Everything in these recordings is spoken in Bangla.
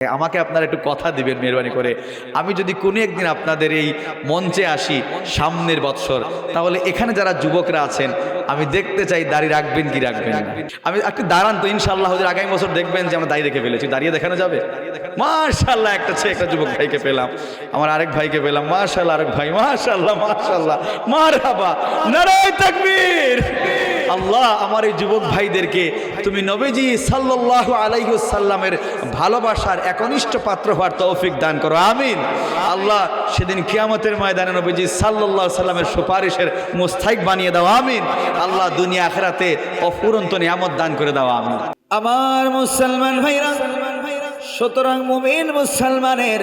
আমাকে আপনারা একটু কথা দিবেন মেহরবানি করে। আমি যদি কোনো একদিন আপনাদের এই মঞ্চে আসি সামনের বৎসর, তাহলে এখানে যারা যুবকরা আছেন আমি দেখতে চাই দাড়ি রাখবেন কি রাখবেন না। আমি একটু দাঁড়ান তো, ইনশাআল্লাহ আগামী বছর দেখবেন যে আমরা দাড়ি রেখে ফেলেছি। দাঁড়িয়ে দেখানো যাবে? মাশাআল্লাহ, একটা যুবক ভাইকে পেলাম, আমার আরেক ভাইকে পেলাম, মাশাআল্লাহ আরেক ভাই, মাশাআল্লাহ মাশাআল্লাহ, মারহাবা, নারায়ে তাকবীর। আল্লাহ আমার এই যুবক ভাইদেরকে তুমি নবীজি সাল্লাল্লাহু আলাইহি ওয়াসাল্লামের ভালোবাসার একনিষ্ঠ পাত্র হওয়ার তৌফিক দান করো, আমিন। আল্লাহ সেদিন কিয়ামতের ময়দানে নবীজি সাল্লাল্লাহু আলাইহি ওয়াসাল্লামের সুপারিশের মুস্তাহিক বানিয়ে দাও, আমিন। আল্লাহ দুনিয়া আখিরাতে অফুরন্ত নিয়ামত দান করে দাও, আমিন। আমার মুসলমান ভাইরা, সুতরাং মুমিন মুসলমানের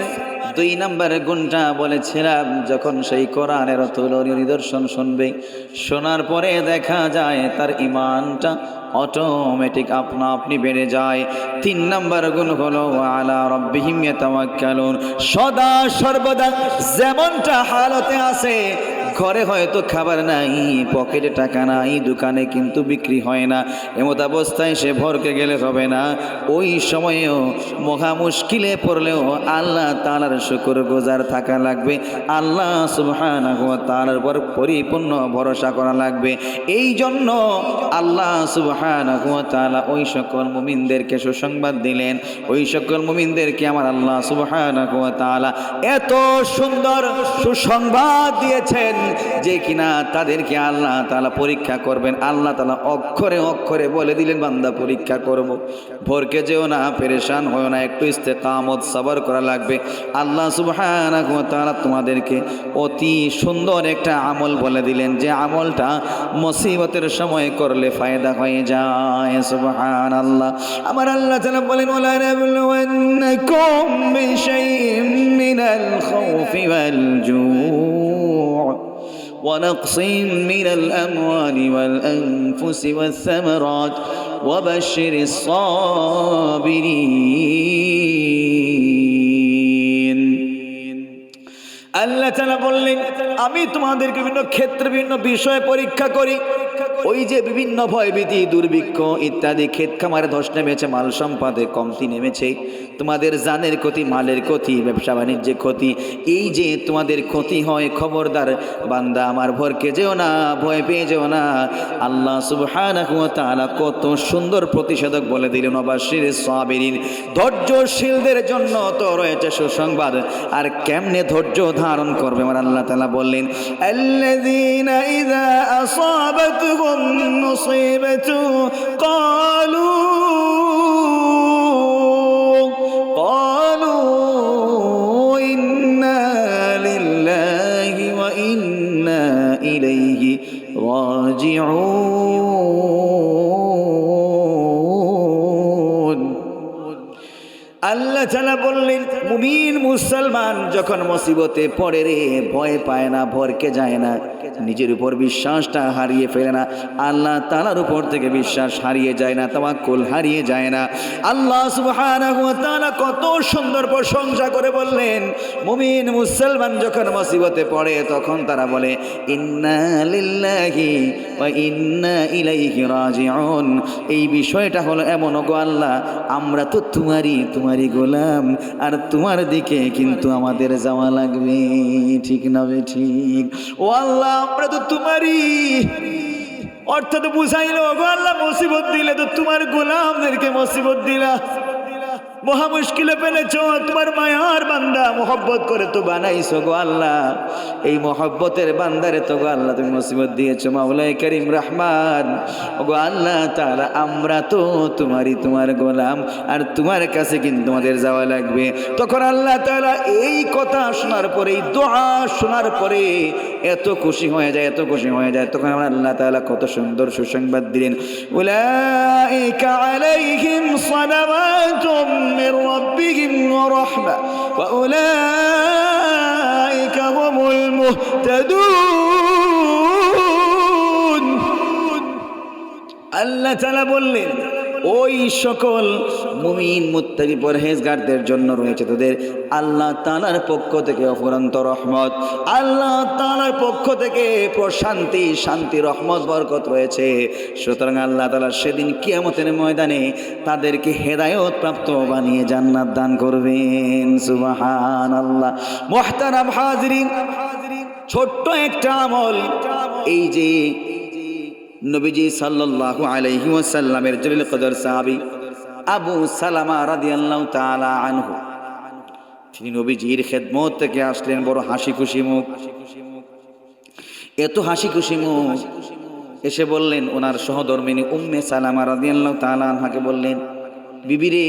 2 নম্বর গুণটা বলেছিলাম, যখন সেই কোরআনের অতুলনীয় নিদর্শন শুনবে, শোনার পরে দেখা যায় তার ঈমানটা অটোমেটিক আপনা আপনি বেড়ে যায়। 3 নম্বর গুণ হলো আলা রাব্বিহিম ইয়াতাওয়াক্কালুন, সদা সর্বদা যেমনটা হালতে আছে, ঘরে হয়তো খাবার নাই, পকেটে টাকা নাই, দোকানে কিন্তু বিক্রি হয় না, এমত অবস্থায় সে ভরকে গেলে হবে না। ওই সময়েও মহা মুশকিলে পড়লেও আল্লাহ তাআলার শুকরগুজার থাকা লাগবে, আল্লাহ সুবহানাহু ওয়া তাআলার উপর পরিপূর্ণ ভরসা করা লাগবে। এই জন্য আল্লাহ সুবহানাহু ওয়া তাআলা ওই সকল মুমিনদেরকে সুসংবাদ দিলেন, ওই সকল মুমিনদেরকে আমার আল্লাহ সুবহানাহু ওয়া তাআলা এত সুন্দর সুসংবাদ দিয়েছেন যে কিনা তাদেরকে আল্লাহ তাআলা পরীক্ষা করবেন। আল্লাহ তাআলা অক্ষরে অক্ষরে বলে দিলেন, বান্দা পরীক্ষা করব, ভরকে যেও না, পেরেশান হও না, একটু ইস্তেকামত সবর করা লাগবে। আল্লাহ সুবহানাহু ওয়া তাআলা তোমাদেরকে অতি সুন্দর একটা আমল বলে দিলেন, যে আমলটা মুসিবতের সময় করলে ফায়দা হয়ে যায়। সুবহানাল্লাহ। আমার আল্লাহ তাআলা বলেন, ওয়ালা নাবলুওয়ান্নাকুম বিশাইইম মিনাল খাউফি ওয়াল জু' ونقص من الأموال والأنفس والثمرات وبشر الصابرين। আল্লাহ তাআলা বললেন, আমি তোমাদেরকে বিভিন্ন ক্ষেত্রে বিভিন্ন বিষয়ে পরীক্ষা করি। ওই যে বিভিন্ন ভয়ভীতি, দুর্ভিক্ষ ইত্যাদি, ক্ষেত খামারে ধস নেমেছে, মাল সম্পদে কমতি নেমেছে, তোমাদের জানের ক্ষতি, মালের ক্ষতি, ব্যবসা বাণিজ্যে ক্ষতি, এই যে তোমাদের ক্ষতি হয়, খবরদার বান্দা আমার ভরকে যেও না, ভয় পেয়ে যেও না। আল্লাহ সুবহানাহু ওয়া তাআলা কত সুন্দর প্রতিষেধক বলে দিলেন, ওয়াবাশশিরিস সাবিরিন, ধৈর্যশীলদের জন্য তো রয়েছে সুসংবাদ। আর কেমনে ধৈর্য ধারণ করবে আমার আল্লাহ তাআলা বললেন, আল্লাযীনা ইযা আসাবাতুহুম মুসিবাতু ক্বালু ইন্না লিল্লাহি ওয়া ইন্না ইলাইহি রাজিউন। আল্লাহ তাআলা বললেন, মুমিন মুসলমান যখন মুসিবতে পড়ে রে, ভয় পায় না, ভরকে যায় না, নিজের উপর বিশ্বাসটা হারিয়ে ফেলে না, আল্লাহ তাআলার উপর থেকে বিশ্বাস হারিয়ে যায় না, তাওয়াক্কুল হারিয়ে যায় না। আল্লাহ সুবহানাহু ওয়া তাআলা কত সুন্দর প্রশংসা করে বললেন, মুমিন মুসলমান যখন মুসিবতে পড়ে তখন তারা বলে, ইন্না লিল্লাহি ওয়া ইন্না ইলাইহি রাজিউন। এই বিষয়টা হলো এমন, গো আল্লাহ আমরা তো তোমারই গোলাম, আর তোমার দিকে কিন্তু আমাদের যাওয়া লাগবে, ঠিক না বে ঠিক? ও আল্লাহ আমরা তো তোমারই, অর্থাৎ বুঝাইলো, গো আল্লাহ মুসিবত দিলে তো তোমার গোলামদেরকে মুসিবত দিলা, মহা মুশকিলে ফেলেছো, তোমার মায়ার বান্দা মোহব্বত করে তো বানাইছো গো আল্লাহ, এই মোহব্বতের বান্দারে তো গো আল্লাহ তুমি মুসিবত দিয়েছো, মাওলায়ে কারীম রহমান। গো আল্লাহ তাআলা আমরা তো তোমার গোলাম, আর তোমার কাছে কিন্তু আমাদের যাওয়া লাগবে। তখন আল্লাহ তাআলা এই কথা শোনার পরে, এই দোয়া শোনার পরে এত খুশি হয়ে যায়, তখন আমার আল্লাহ তাআলা কত সুন্দর সুসংবাদ দিলেন, উলাইকা আলাইহিম সালাওয়াতুম মির রাব্বিহিম ওয়া রাহমা ওয়া উলাইকা হুমুল মুহতাদুন। আল্লাহ তাআলা বললেন, ওই সকল মুমিন মুত্তাকি পরহেজগারদের জন্য রয়েছে তাদের আল্লাহ তাআলার পক্ষ থেকে অফুরন্ত রহমত, আল্লাহ তাআলার পক্ষ থেকে প্রশান্তি, শান্তি, রহমত, বরকত রয়েছে। সুতরাং আল্লাহ তাআলা সেদিন কিয়ামতের ময়দানে তাদেরকে হেদায়েত প্রাপ্ত বানিয়ে জান্নাত দান করবেন। সুবহানাল্লাহ। মুহতারাম হাজিরিন, ছোট্ট একটা আমল, এই যে নবীজি সাল্লাল্লাহু আলাইহি ওয়াসাল্লামের জলিল কদর সাহাবী আবু সালামা রাদিয়াল্লাহু তাআলা আনহু, তিনি নবীজির খেদমত থেকে আসলেন বড় হাসি খুশি মুখ, এত হাসি খুশি মুখ, এসে বললেন ওনার সহধর্মিনী উম্মে সালামা রাদিয়াল্লাহু তাআলা আনহাকে বললেন, বিবি রে,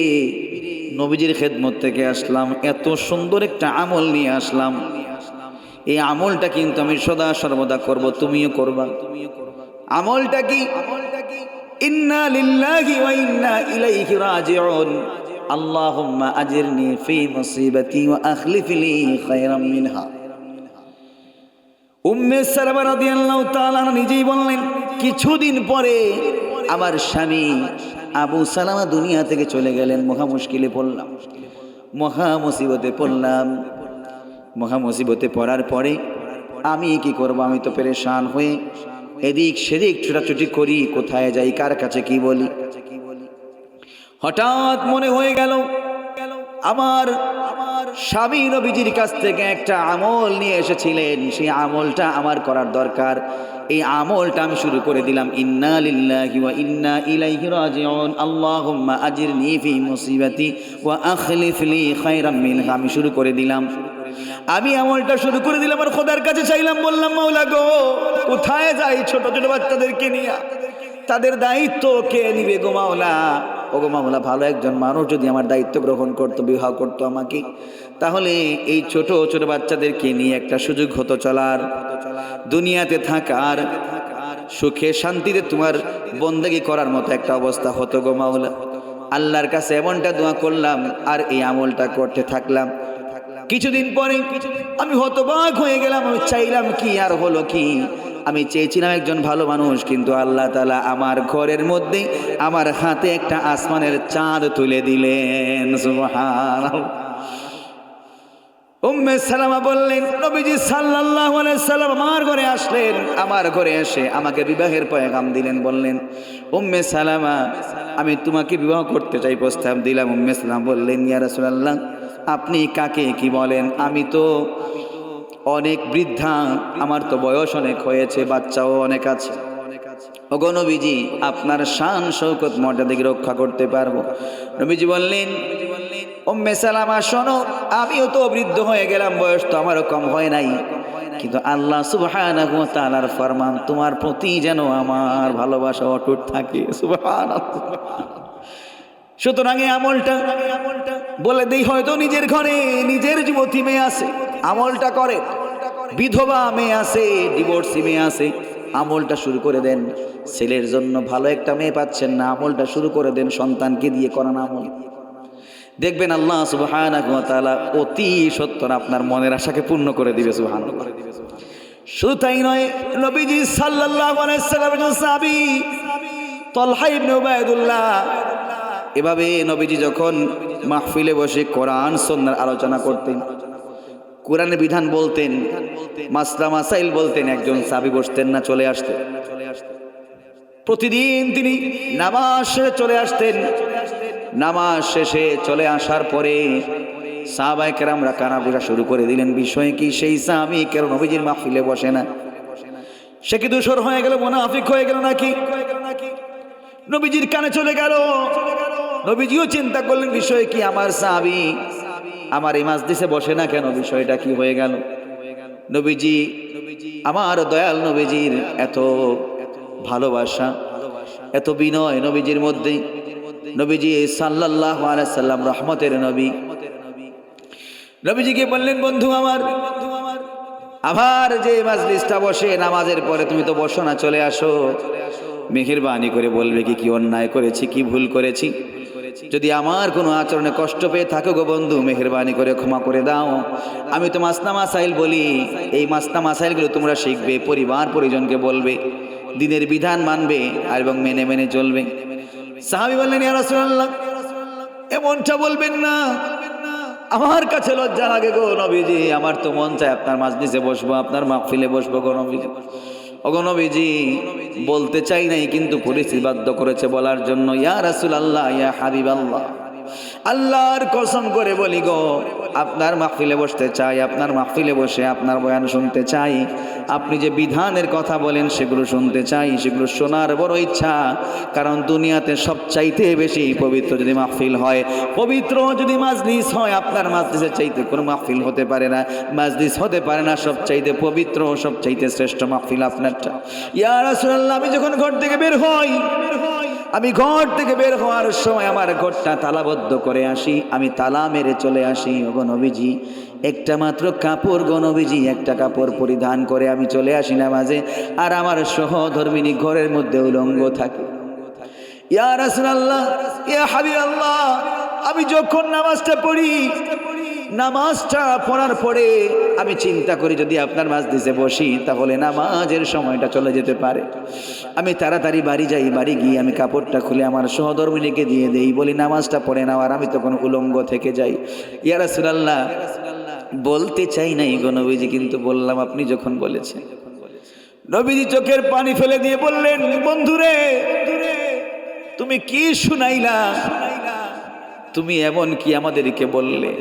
নবীজির খেদমত থেকে আসলাম, এত সুন্দর একটা আমল নিয়ে আসলাম, এই আমলটা কিন্তু আমি সদা সর্বদা করব, তুমিও করবা। আমলটা কি? ইন্না লিল্লাহি ওয়া ইন্না ইলাইহি রাজিউন, আল্লাহুম্মা আজিরনি ফি মুসিবাতি ওয়া আখলিফ লি খায়রাম মিনহা। উম্মে সালামা রাদিয়াল্লাহু তাআলা নিজেই বললেন, কিছুদিন পরে আমার স্বামী আবু সালামা দুনিয়া থেকে চলে গেলেন, মহা মুশকিলে পড়লাম, মহা মুসিবতে পড়লাম। মহা মুসিবতে পড়ার পরে আমি কি করব? আমি তো পেরেশান হয়ে এদিক সেদিক ছোটাছুটি করি, কোথায় যাই, কার কাছে কি বলি। হঠাৎ মনে হয়ে গেল আমার স্বামী নবীজির কাছ থেকে একটা আমল নিয়ে এসেছিলেন, সেই আমলটা আমার করার দরকার। এই আমলটা আমি শুরু করে দিলাম, ইন্না লিল্লাহি ওয়া ইন্না ইলাইহি রাজিউন, আল্লাহুম্মা আজিরনি ফি মুসিবাতি ওয়া আখলিফ লি খায়রাম মিনহা। আমি শুরু করে দিলাম, আমি আমলটা শুরু করে দিলাম, আর খোদার কাছে চাইলাম, বললাম, মাওলা গো, কোথায় যাই ছোট ছোট বাচ্চাদেরকে নিয়ে, তাদের দায়িত্ব কে নিবে গো মাওলা? ও গো মাওলা, ভালো একজন মানুষ যদি আমার দায়িত্ব গ্রহণ করতো, বিবাহ করতো আমাকে, তাহলে এই ছোট ছোট বাচ্চাদেরকে নিয়ে একটা সুযোগ হতো চলার, দুনিয়াতে থাকার, সুখে শান্তিতে তোমার বন্দেগী করার মতো একটা অবস্থা হতো গো মাওলা। আল্লাহর কাছে এমনটা দোয়া করলাম, আর এই আমলটা করতে থাকলাম। কিছুদিন পরে আমি হতবাক হয়ে গেলাম, আমি চাইলাম কি আর হলো কি, আমি চেয়েছিলাম একজন ভালো মানুষ, কিন্তু আল্লাহ তাআলা আমার ঘরের মধ্যে আমার হাতে একটা আসমানের চাঁদ তুলে দিলেন। সুবহানাল্লাহ। উম্মে সালামা বললেন, নবীজি সাল্লাল্লাহু আলাইহি সাল্লাম আমার ঘরে আসলেন, আমার ঘরে এসে আমাকে বিবাহের পয়গাম দিলেন, বললেন, উম্মে সালামা, আমি তোমাকে বিবাহ করতে চাই, প্রস্তাব দিলাম। উম্মে সালামা বললেন, ইয়া রাসূলুল্লাহ, আপনি কাকে কি বলেন? আমি তো অনেক বৃদ্ধা, আমার তো বয়স অনেক হয়েছে, বাচ্চাও অনেক আছে। ওগো নবীজি, আপনার শান শৌকত মর্যাদাকে রক্ষা করতে পারবো। নবীজি বললেন, উম্মে সালামা শোনো, আমিও তো বৃদ্ধ হয়ে গেলাম, বয়স তো আমারও কম হয় নাই, কিন্তু আল্লাহ সুবহানাহু ওয়া তাআলার ফরমান, তোমার প্রতি যেন আমার ভালোবাসা অটুট থাকে। সুবহানাল্লাহ। সুতরাং এই আমলটা বলে দেই, হয়তো নিজের ঘরে নিজের যুবতী মেয়ে আছে, আমলটা করে, বিধবা মেয়ে আছে, ডিভোর্সি মেয়ে আছে, আমলটা শুরু করে দেন। ছেলের জন্য ভালো একটা মেয়ে পাচ্ছেন না, আমলটা শুরু করে দেন, সন্তানকে দিয়ে করান আমল, দেখবেন আল্লাহ সুবহানাহু ওয়া তাআলা অতি সত্বর আপনার মনের আশাকে পূর্ণ করে দিবে। সুবহানাল্লাহ। শুধু তাই নয়, নবীজি সাল্লাল্লাহু আলাইহি ওয়াসাল্লামের সাহাবী তালহা ইবনে উবাইদুল্লাহ, এভাবে নবীজি যখন মাহফিলে বসে কোরআন সুন্নাহর আলোচনা করতেন, কোরআনের বিধান বলতেন, মাসলা মাসাইল বলতেন, একজন সাহাবী বসতেন না, চলে আসতেন। প্রতিদিন তিনি নামাজ শেষে চলে আসতেন। নামাজ শেষে চলে আসার পরে সাহাবায়ে কেরামরা কানাঘুষা শুরু করে দিলেন, বিষয় কি? সেই সাহাবী কেন নবীজির মাহফিলে বসে না? সে কি দূষর হয়ে গেল, মুনাফিক হয়ে গেল নাকি? নবীজির কানে চলে গেল। নবীজিও চিন্তা করলেন, বিষয় কি? আমার সাহাবী আমার এই মাজলিসে বসে না কেন, বিষয়টা কি হয়ে গেল? নবীজি, আমার দয়াল নবীজির এত ভালোবাসা, এত বিনয় নবীজির মধ্যে। নবীজি সাল্লাল্লাহু আলাইহি সাল্লাম রহমতের নবী। নবীজিকে বললেন, বন্ধু আমার, আবার যে মাজলিসটা বসে নামাজের পরে, তুমি তো বসো না, চলে আসো, মেহেরবানি করে বলবে কি কি অন্যায় করেছি, কি ভুল করেছি। যদি আমার কোনো আচরণে কষ্ট পেয়ে থাকো গো বন্ধু, মেহেরবানি করে ক্ষমা করে দাও। আমি তো মাসনা মাসাইল বলি, এই মাসনা মাসাইলগুলো তোমরা শিখবে, পরিবার পরিজনকে বলবে, দ্বীনের বিধান মানবে আর এবং মেনে মেনে চলবে। সাহাবী বললেন, ইয়া রাসূলুল্লাহ, এমনটা বলবেন না, আমার কাছে লজ্জা লাগে গো নবীজি, আমার তো মন চায় আপনার মাজলিসে বসবো, আপনার মাহফিলে বসবো গো নবীজি। ওগো নবীজি, বলতে চাই নাই কিন্তু পরিস্থিতি বাধ্য করেছে বলার জন্য। ইয়া রাসূলুল্লাহ, ইয়া হাবিবাল্লাহ, আল্লাহর কসম করে বলি গো, আপনার মাহফিলে বসতে চাই, আপনার মাহফিলে বসে আপনার বয়ান শুনতে চাই, আপনি যে বিধানের কথা বলেন সেগুলো শুনতে চাই, সেগুলো শোনার বড় ইচ্ছা। কারণ দুনিয়াতে সবচাইতে বেশি পবিত্র যদি মাহফিল হয়, পবিত্র যদি মাজলিস হয়, আপনার মাজলিসের চাইতে কোনো মাহফিল হতে পারে না, মাজলিস হতে পারে না। সবচাইতে পবিত্র, সবচাইতে শ্রেষ্ঠ মাহফিল আপনারটা। ইয়া রাসূলুল্লাহ, আমি যখন ঘর থেকে বের হই, আমি ঘর থেকে বের হওয়ার সময় আমার ঘরটা তালাবদ্ধ করে আসি, আমি তালা মেরে চলে আসি। ওগো নবীজি, একটা মাত্র কাপড় গো নবীজি, একটা কাপড় পরিধান করে আমি চলে আসি নামাজে, আর আমার সহধর্মিনী ঘরের মধ্যে উলঙ্গ থাকে। ইয়া রাসূলুল্লাহ, ইয়া হাবিবাল্লাহ, আমি যখন নামাজটা পড়ি, নামাজটা পড়ার পরে আমি চিন্তা করি যদি আপনার মাজলিসে বসি তাহলে নামাজের সময়টা চলে যেতে পারে। আমি তাড়াতাড়ি বাড়ি যাই, বাড়ি গিয়ে আমি কাপড়টা খুলে আমার সহধর্মিনীকে দিয়ে দেই, বলি নামাজটা পড়ে নাও, আর আমি তখন উলঙ্গ থেকে যাই। ইয়া রাসূলুল্লাহ, বলতে চাই নাই গো নবীজি, কিন্তু বললাম আপনি যখন বলেছেন। নবীজি চোখের পানি ফেলে দিয়ে বললেন, বন্ধুরে, তুমি কি শুনাইলা? তুমি এমন কি আমাদেরকে বললে?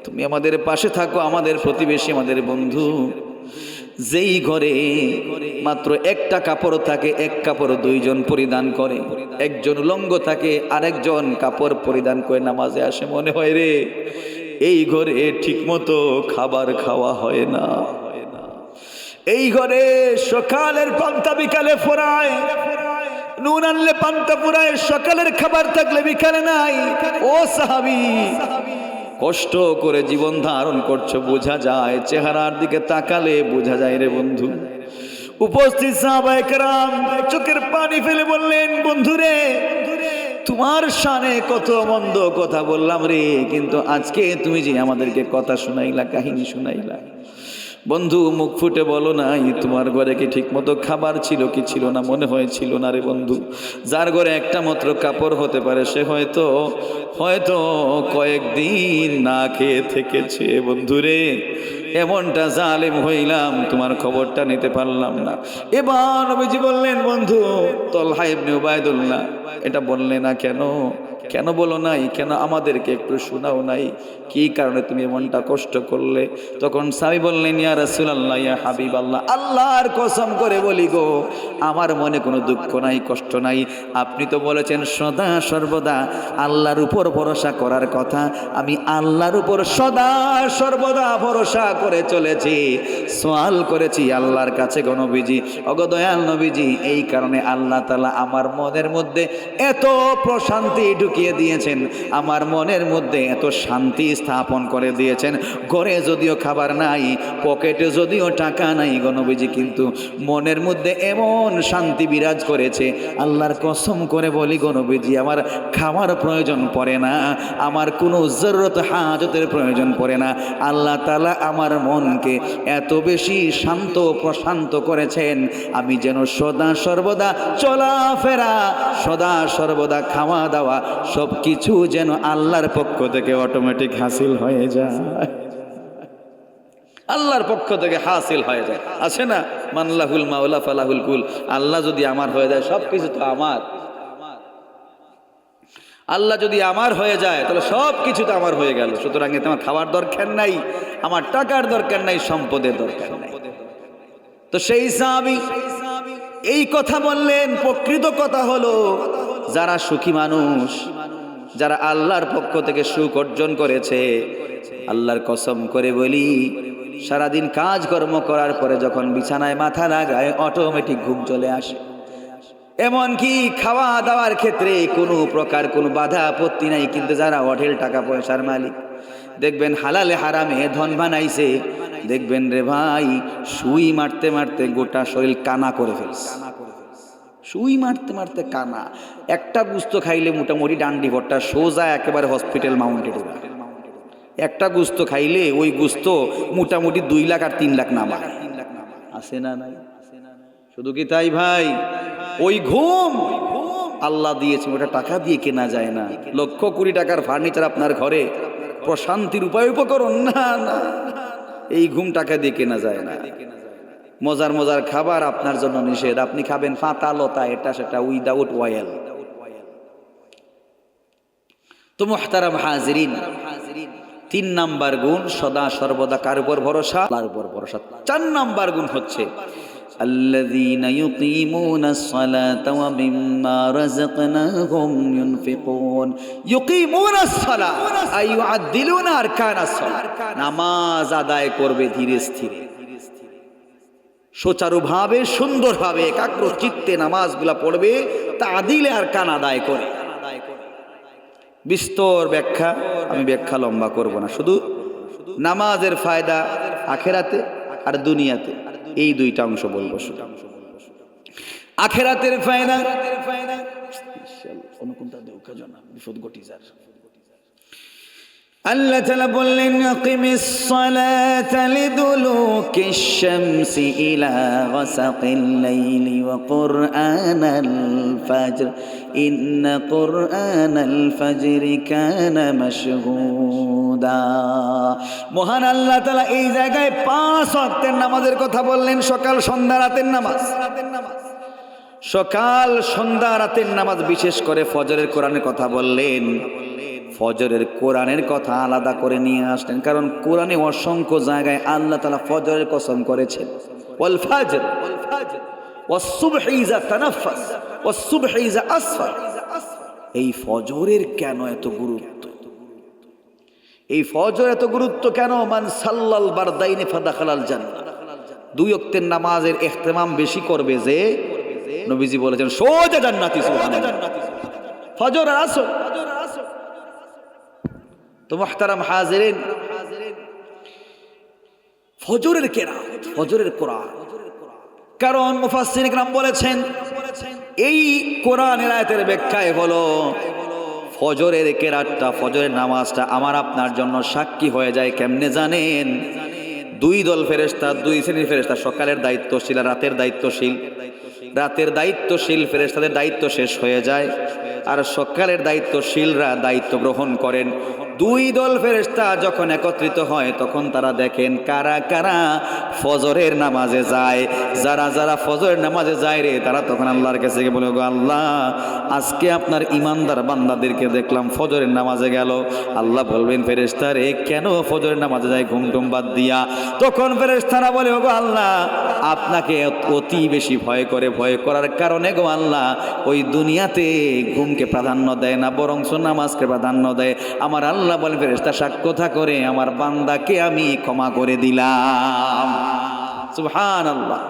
তুমি আমাদের পাশে থাকো, আমাদের প্রতিবেশী, আমাদের বন্ধু। যেই ঘরে মাত্র একটা কাপড় থাকে, এক কাপড় দুইজন পরিধান করে, একজন উলঙ্গ থাকে, আরেকজন কাপড় পরিধান করে নামাজে আসে, মনে হয় রে এই ঘরে ঠিকমতো খাবার খাওয়া হয় না। এই ঘরে সকালের পান্তা বিকালে ফোরায়, নুন আনলে পান্তা পুরায়, সকালের খাবার থাকলে বিকালে নাই। ও সাহাবী, কষ্ট করে জীবন ধারণ করছো, বোঝা যায়, চেহারার দিকে তাকালে বোঝা যায় রে বন্ধু। উপস্থিত সাহাবায়ে কেরাম চোখের পানি ফেলে বললেন, বন্ধুরে, তোমার শানে কত মন্দ কথা বললাম রে, কিন্তু আজকে তুমি যে আমাদেরকে কথা শুনাইলা, কাহিনী শুনাইলা, বন্ধু মুখ ফুটে বলো নাই তোমার ঘরে কি ঠিক মতো খাবার ছিল কি ছিল না? মনে হয়েছিল না রে বন্ধু। যার ঘরে একটা মাত্র কাপড় হতে পারে সে হয়তো কয়েকদিন না খেয়ে থেকেছে। বন্ধুরে, এমনটা জালেম হইলাম, তোমার খবরটা নিতে পারলাম না। এবার নবীজি বললেন, বন্ধু তলহা ইবনে উবাইদুল্লাহ, এটা বললে না কেন? কেন বলো নাই? কেন আমাদেরকে একটু শোনাও নাই? কি কারণে তুমি এমনটা কষ্ট করলে? তখন সাহাবী বললেন, ইয়া রাসূলুল্লাহ, ইয়া হাবিবাল্লাহ, আল্লাহর কসম করে বলি গো, আমার মনে কোনো দুঃখ নাই, কষ্ট নাই। আপনি তো বলেছেন সদা সর্বদা আল্লাহর উপর ভরসা করার কথা, আমি আল্লাহর উপর সদা সর্বদা ভরসা করে চলেছি, সওয়াল করেছি আল্লাহর কাছে গো নবীজি। ওগো দয়াল নবীজি, এই কারণে আল্লাহ তাআলা আমার মনের মধ্যে এত প্রশান্তি ঢুকিয়ে দিয়েছেন, আমার মনের মধ্যে এত শান্তি স্থাপন করে দিয়েছেন। ঘরে যদিও খাবার নাই, পকেটে যদিও টাকা নাই গো নবীজি, কিন্তু মনের মধ্যে এমন শান্তি বিরাজ করেছে, আল্লাহর কসম করে বলি গো নবীজি, আমার খাওয়ার প্রয়োজন পড়ে না, আমার কোনো জরুরত হাজতের প্রয়োজন পড়ে না। আল্লাহ তাআলা আমার মনকে এত বেশি শান্ত প্রশান্ত করেছেন, আমি যেন সদা সর্বদা চলাফেরা, সদা সর্বদা খাওয়া দাওয়া সব কিছু যেন আল্লাহর পক্ষ থেকে অটোমেটিক হাসিল হয়ে যায়, আল্লাহর পক্ষ থেকে হাসিল হয়ে যায়। আছে না, মানলাহুল মাওলা ফালাহুল কুল, আল্লাহ যদি আমার হয়ে যায় সব কিছু তো আমার। আল্লাহ যদি আমার হয়ে যায় তাহলে সব কিছু তো আমার হয়ে গেল। সুতরাং এতে আমার খাওয়ার দরকার নাই, আমার টাকার দরকার নাই, সম্পদের দরকার নাই। তো সেই সাহাবী এই কথা বললেন। প্রকৃত কথা হলো, যারা সুখী মানুষ, যারা আল্লাহর পক্ষ থেকে সুখ অর্জন করেছে, আল্লাহর কসম করে বলি, সারাদিন কাজকর্ম করার পরে যখন বিছানায় মাথা লাগায় অটোমেটিক ঘুম চলে আসে। এমনকি খাওয়া দাওয়ার ক্ষেত্রে কোনো প্রকার কোনো বাধা আপত্তি নাই। কিন্তু যারা হোটেল টাকা পয়সার মালিক, দেখবেন হালালে হারামে ধন বানাইছে, দেখবেন রে ভাই সুই মারতে মারতে গোটা শরীর কানা করে ফেলছে। সুই মারতে মারতে কানা, একটা গুস্ত খাইলে মোটামুটি ডান্ডি ভট্টা সোজা একেবারে হসপিটাল মাউন্টেড। একটা গুস্ত খাইলে ওই গুস্ত মোটামুটি 2 লাখ আর 3 লাখ নামায়। আসে না নাই? শুধু কি তাই ভাই, ওই ঘুম আল্লাহ দিয়েছে, ওটা টাকা দিয়ে কেনা যায় না। লক্ষ কোটি টাকার ফার্নিচার আপনার ঘরে, প্রশান্তির উপায় উপকরণ না, না, এই ঘুম টাকা দিয়ে কেনা যায় না। মজার মজার খাবার আপনার জন্য নিষেধ, আপনি খাবেন ফাতা লতা এটা সেটা উইদাউট অয়েল। তো মুহতারাম হাজিরিন, 3 নাম্বার গুণ সদা সর্বদা কার উপর ভরসা? আল্লাহর উপর ভরসা। 4 নাম্বার গুণ হচ্ছে الذين يقيمون الصلاة ومما رزقناهم ينفقون। يقيمون الصلاة أي يعدلون أركان الصلاة। নামাজ আদায় করবে ধীরে স্থিরে, সুচারুভাবে, সুন্দরভাবে, একাগ্র চিত্তে নামাজগুলা পড়বে, তাআদিলে আরকান আদায় করে। বিস্তর ব্যাখ্যা, আমি ব্যাখ্যা লম্বা করব না, শুধু নামাজের ফায়দা আখেরাতে আর দুনিয়াতে, এই 2টা অংশ বলবো শুধু। আখেরাতের ফায়দা, আল্লাহ তাআলা বললেন আকিমিস সালাতা লিদুলুকিশ শামসি ইলা গাসাকিল লাইলি ওয়া কুরআনাল ফাজর ইন্না কুরআনাল ফাজরি কানা মাশহুদা। মহান আল্লাহ তাআলা এই জায়গায় 5 ওয়াক্তের নামাজের কথা বললেন, সকাল সন্ধ্যা রাতের নামাজ। সকাল সন্ধ্যা রাতের নামাজ, বিশেষ করে ফজরের কোরআনের কথা বললেন। ফজরের কোরআনের কথা আলাদা করে নিয়ে আসলেন, কারণ কোরআনে অসংখ্য জায়গায় আল্লাহ তাআলা ফজরের কসম করেছেন। ওয়াল ফাজর ওয়াস সুবহি ইযা তানাফাস ওয়াস সুবহি ইযা আসফার। এই ফজরের কেন এত গুরুত্ব? এই ফজর এত গুরুত্ব কেন? মান সাল্লাল বারদাইনি ফাদাখালাল জান্নাহ। 2 ওয়াক্তের নামাজের ইহতিমাম বেশি করবে যে, নবীজি বলেছেন সোজা জান্নাতি। সুবহানাল্লাহ। ফজর আর আসর। তো মুহতারাম হাজিরিন, ফজরের কেরাত, ফজরের কোরআন, কারণ মুফাসসিরিন ইকরাম বলেছেন এই কোরআনের আয়াতের ব্যাখ্যায় হলো ফজরের কেরাতটা, ফজরের নামাজটা আমার আপনার জন্য সাক্ষী হয়ে যায়। কেমনে জানেন? 2 দল ফেরেশতা, 2 শ্রেণীর ফেরেশতা, সকালের দায়িত্বশীল আর রাতের দায়িত্বশীল। রাতের দায়িত্বশীল ফেরেশতাদের দায়িত্ব শেষ হয়ে যায়, আর সকালের দায়িত্বশীলরা দায়িত্ব গ্রহণ করেন। 2 দল ফেরেশতা যখন একত্রিত হয় তখন তারা দেখেন কারা কারা ফজরের নামাজে যায়। যারা যারা ফজরের নামাজে যায় রে, তারা তখন আল্লাহর কাছে গিয়ে বলে, গো আল্লাহ, আজকে আপনার ইমানদার বান্দাদেরকে দেখলাম ফজরের নামাজে গেল। আল্লাহ বলবেন ফেরেশতা রে, কেন ফজরের নামাজে যায় ঘুম টুম বাদ দিয়া? তখন ফেরেশতারা বলে, গো আল্লাহ, আপনাকে অতি বেশি ভয় করে, ভয় করার কারণে গো আল্লাহ ওই দুনিয়াতে ঘুমকে প্রাধান্য দেয় না, বরং নামাজকে প্রাধান্য দেয়। আমার আল্লাহ বলেন ফেরেশতা সাক্ষ্য করে আমার বান্দাকে আমি ক্ষমা করে দিলাম। সুবহানাল্লাহ।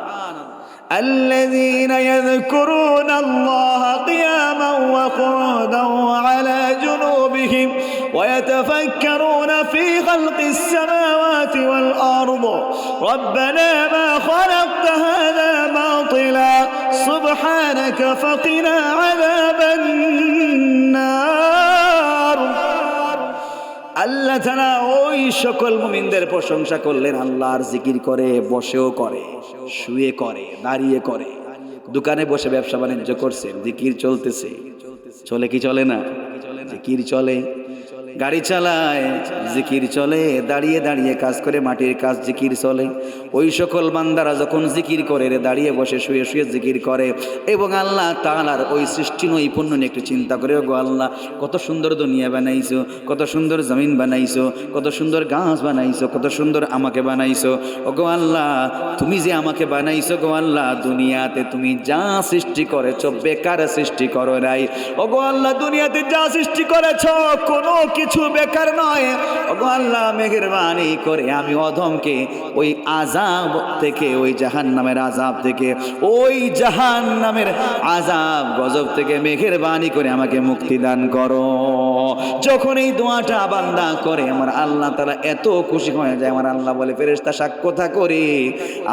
الذين يذكرون الله قياما وقعودا وعلى جنوبهم ويتفكرون في خلق السماوات والأرض ربنا ما خلقت هذا باطلا سبحانك فقنا عذاب النار। আল্লাহ তাআলা ওই সকল মুমিনদের প্রশংসা করলেন, আল্লাহর জিকির করে, বসেও করে, শুয়ে করে, দাঁড়িয়ে করে, দোকানে বসে ব্যবসা বাণিজ্য করছেন, জিকির চলতেছে। চলে কি চলে না? জিকির চলে। গাড়ি চালায়, জিকির চলে। দাঁড়িয়ে দাঁড়িয়ে কাজ করে, মাটির কাজ, জিকির চলে। ওই সকল বান্দারা যখন জিকির করে রে, দাঁড়িয়ে বসে শুয়ে শুয়ে জিকির করে, এবং আল্লাহ তাআলার ওই সৃষ্টি নৈপুণ্য নিয়ে একটু চিন্তা করে, গো আল্লাহ, কত সুন্দর দুনিয়া বানাইছো, কত সুন্দর জমিন বানাইছো, কত সুন্দর গাছ বানাইছো, কত সুন্দর আমাকে বানাইছো। ও গো আল্লাহ, তুমি যে আমাকে বানাইছো গো আল্লাহ, দুনিয়াতে তুমি যা সৃষ্টি করেছো বেকার সৃষ্টি করো নাই। ও গো আল্লাহ, দুনিয়াতে যা সৃষ্টি করেছো কোনো কিছু বেকার নয়। ও গো আল্লাহ, মেহেরবানি করে আমি অধমকে ওই আযাব থেকে, ওই জাহান্নামের আযাব থেকে, ওই জাহান্নামের আযাব গজব থেকে মেহেরবানি করে আমাকে মুক্তি দান করো। যখন এই দোয়াটা বান্দা করে, আমার আল্লাহ তাআলা এত খুশি হয়ে যায়। আমার আল্লাহ বলে ফেরেশতা সাক্ষ্য করে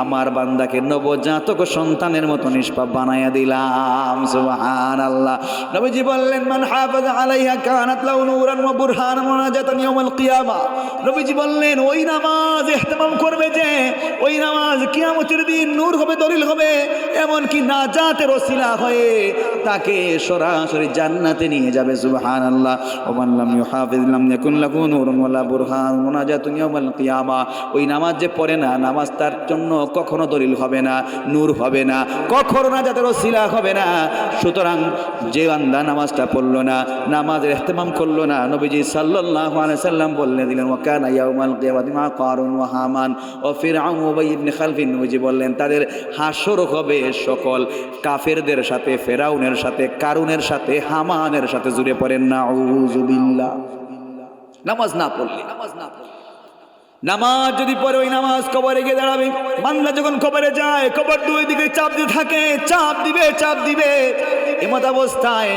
আমার বান্দাকে নবজাতক সন্তানের মতো নিষ্পাপ বানায়া দিলাম। সুবহানাল্লাহ। নবীজি বললেন মান হাফাযা আলাইহা কানাত লাহু নূরান ওয়া বুরহান বুরহান মুনাজাতান ইয়াউমাল কিয়ামা। নবীজি বললেন ওই নামাজ ইহতিমাম করবে যে, ওই নামাজ কিয়ামতের দিন নূর হবে, দলিল হবে, এমনকি নাজাতের ওসিলা হয়ে তাকে সরাসরি জান্নাতে নিয়ে যাবে। সুবহানাল্লাহ। ওমান লাম ইউহাফিজ লাম ইয়াকুন লাহু নূরুন ওয়ালা বুরহান মুনাজাতুন ইয়াউমাল কিয়ামা। ওই নামাজ যে পড়ে না, নামাজ তার জন্য কখনো দলিল হবে না, নূর হবে না, কখনো নাজাতের ওসিলা হবে না। সুতরাং যে বান্দা নামাজটা পড়লো না, নামাজের ইহতিমাম করলো না, নবীজি সাল্লাল্লাহু আলাইহি সাল্লাম বলে দিলেন ওয়া কানা ইয়াউমাল কিয়ামাতি মা কারুন ওয়া হামান ও ফিরআউন ওয়া উবাই ইবনে খালফ। নবীজি বললেন তাদের হাসর হবে সকল কাফেরদের সাথে, ফেরাউনের সাথে, কারুনের সাথে, হামানের সাথে। জুড়ে পড়েন নাউযুবিল্লাহ। নামাজ না পড়লে, নামাজ যদি পড়ে ওই নামাজ কবরে গিয়ে দাঁড়াবে। বান্দা যখন কবরে যায়, কবর দুই দিকে চাপ দিয়ে থাকে, চাপ দিবে। এমত অবস্থায়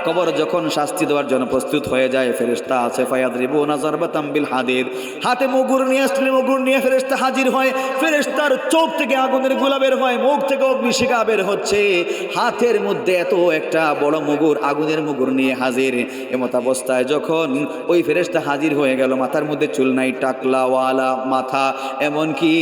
কবর যখন শাস্তি দেওয়ার জন্য প্রস্তুত হয়ে যায়, ফেরেশতা আছে ফায়াদরিবুনা যারবাতাম বিল হাদিদ। হাতে মুগুর নিয়ে আসলে মুগুর নিয়ে ফেরেশতা হাজির হয়। ফেরেশতার চোখ থেকে আগুনের গোলা বের হয়, মুখ থেকে অগ্নিশিখা বের হচ্ছে। হাতের মধ্যে এত একটা বড় মুগুর, আগুনের মুগুর নিয়ে হাজির। এমত অবস্থায় যখন ওই ফেরেশতা হাজির হয়ে গেল, মাথার মধ্যে চুল নাই, টাকলাওয়ালা মাথা, এমনকি